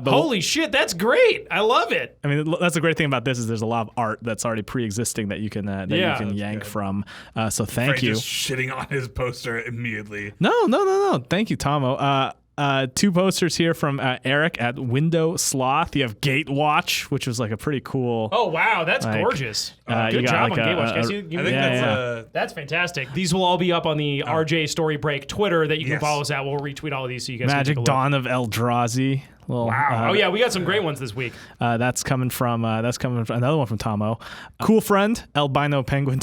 Holy shit, that's great! I love it. I mean, that's the great thing about this is there's a lot of art that's already pre-existing that you can yank good. from. So thank Freddie you. Just shitting on his poster immediately. No. Thank you, Tomo. Two posters here from Eric at Window Sloth. You have Gatewatch, which was like a pretty cool. Oh wow, that's gorgeous. Good job on Gatewatch. That's fantastic. These will all be up on the RJ Story Break Twitter that you can follow us at. We'll retweet all of these so you guys Magic can take a look. Dawn of Eldrazi. Wow. Oh yeah, we got some great ones this week. That's coming from another one from Tomo. Cool friend, albino penguin,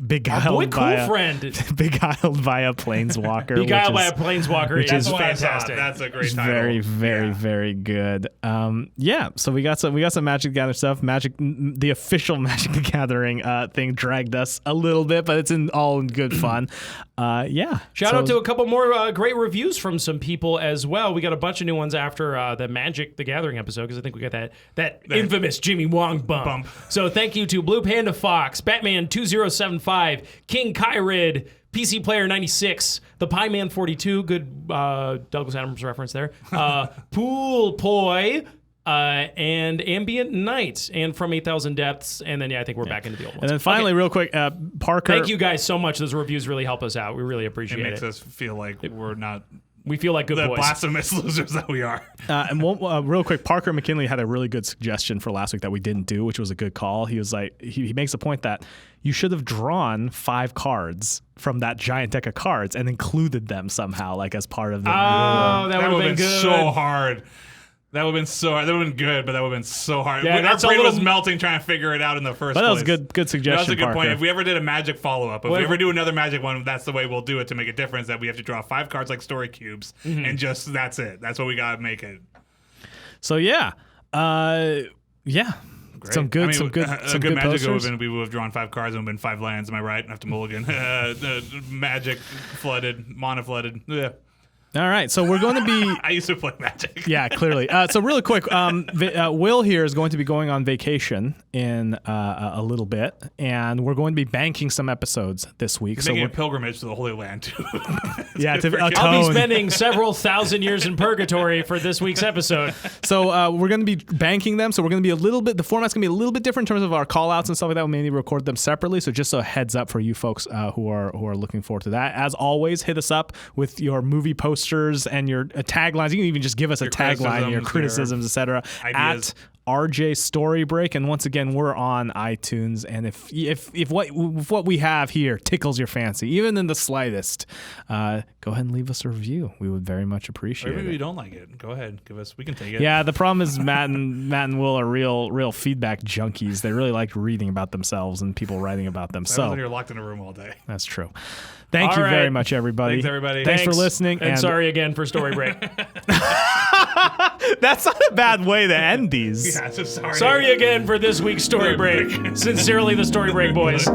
beguiled by a planeswalker. Beguiled by a planeswalker, which is fantastic. That's a great title. Very, very, very good. So we got some Magic the Gathering stuff. The official Magic the Gathering thing dragged us a little bit, but it's all in good fun. Shout out to a couple more great reviews from some people as well. We got a bunch of new ones after the Magic the Gathering episode because I think we got that infamous Jimmy Wong bump. So thank you to Blue Panda Fox, Batman 2075, King Kyrid, PC Player 96, The Pie Man 42, good Douglas Adams reference there, Pool Poi, and Ambient Night, and From 8,000 Depths, and then I think we're back into the old ones. And then finally, real quick, Parker. Thank you guys so much. Those reviews really help us out. We really appreciate it. It makes us feel like we're not. We feel like good the boys. blasphemous losers that we are. Real quick, Parker McKinley had a really good suggestion for last week that we didn't do, which was a good call. He was like, he makes a point that you should have drawn 5 cards from that giant deck of cards and included them somehow, like as part of the. Oh, that would have been good. So hard. That would have been so hard. That would have been good, but that would have been so hard. Yeah, our brain was melting trying to figure it out in the first place. But that was a good suggestion, That was a good Parker. point. If we ever did a Magic follow-up, if we ever do another Magic one, that's the way we'll do it to make a difference, that we have to draw 5 cards like story cubes, and just that's it. That's what we got to make it. So, yeah. Great. Some good Magic posters. we would have drawn 5 cards and would have been 5 lands. Am I right? After Mulligan. Magic flooded, mana flooded. Yeah. All right, so we're going to be. I used to play Magic. Yeah, clearly. So really quick, Will here is going to be going on vacation in a little bit, and we're going to be banking some episodes this week. Making a pilgrimage to the Holy Land too. I'll be spending several thousand years in purgatory for this week's episode. So we're going to be banking them. So we're going to be the format's going to be a little bit different in terms of our call outs and stuff like that. We may need to record them separately. So just a heads up for you folks who are looking forward to that. As always, hit us up with your movie posters and your taglines. You can even just give us a tagline, your criticisms, etc. at RJ Story Break. And once again, we're on iTunes. And if what we have here tickles your fancy, even in the slightest, go ahead and leave us a review. We would very much appreciate it. Maybe you don't like it. Go ahead, give us. We can take it. Yeah, the problem is Matt and Will are real feedback junkies. They really like reading about themselves and people writing about them. So you're locked in a room all day. That's true. Thank you very much, everybody. Thanks, everybody. Thanks for listening. And sorry again for Story Break. That's not a bad way to end these. Yeah, so sorry. Sorry again for this week's Story Break. Sincerely, the Story Break boys.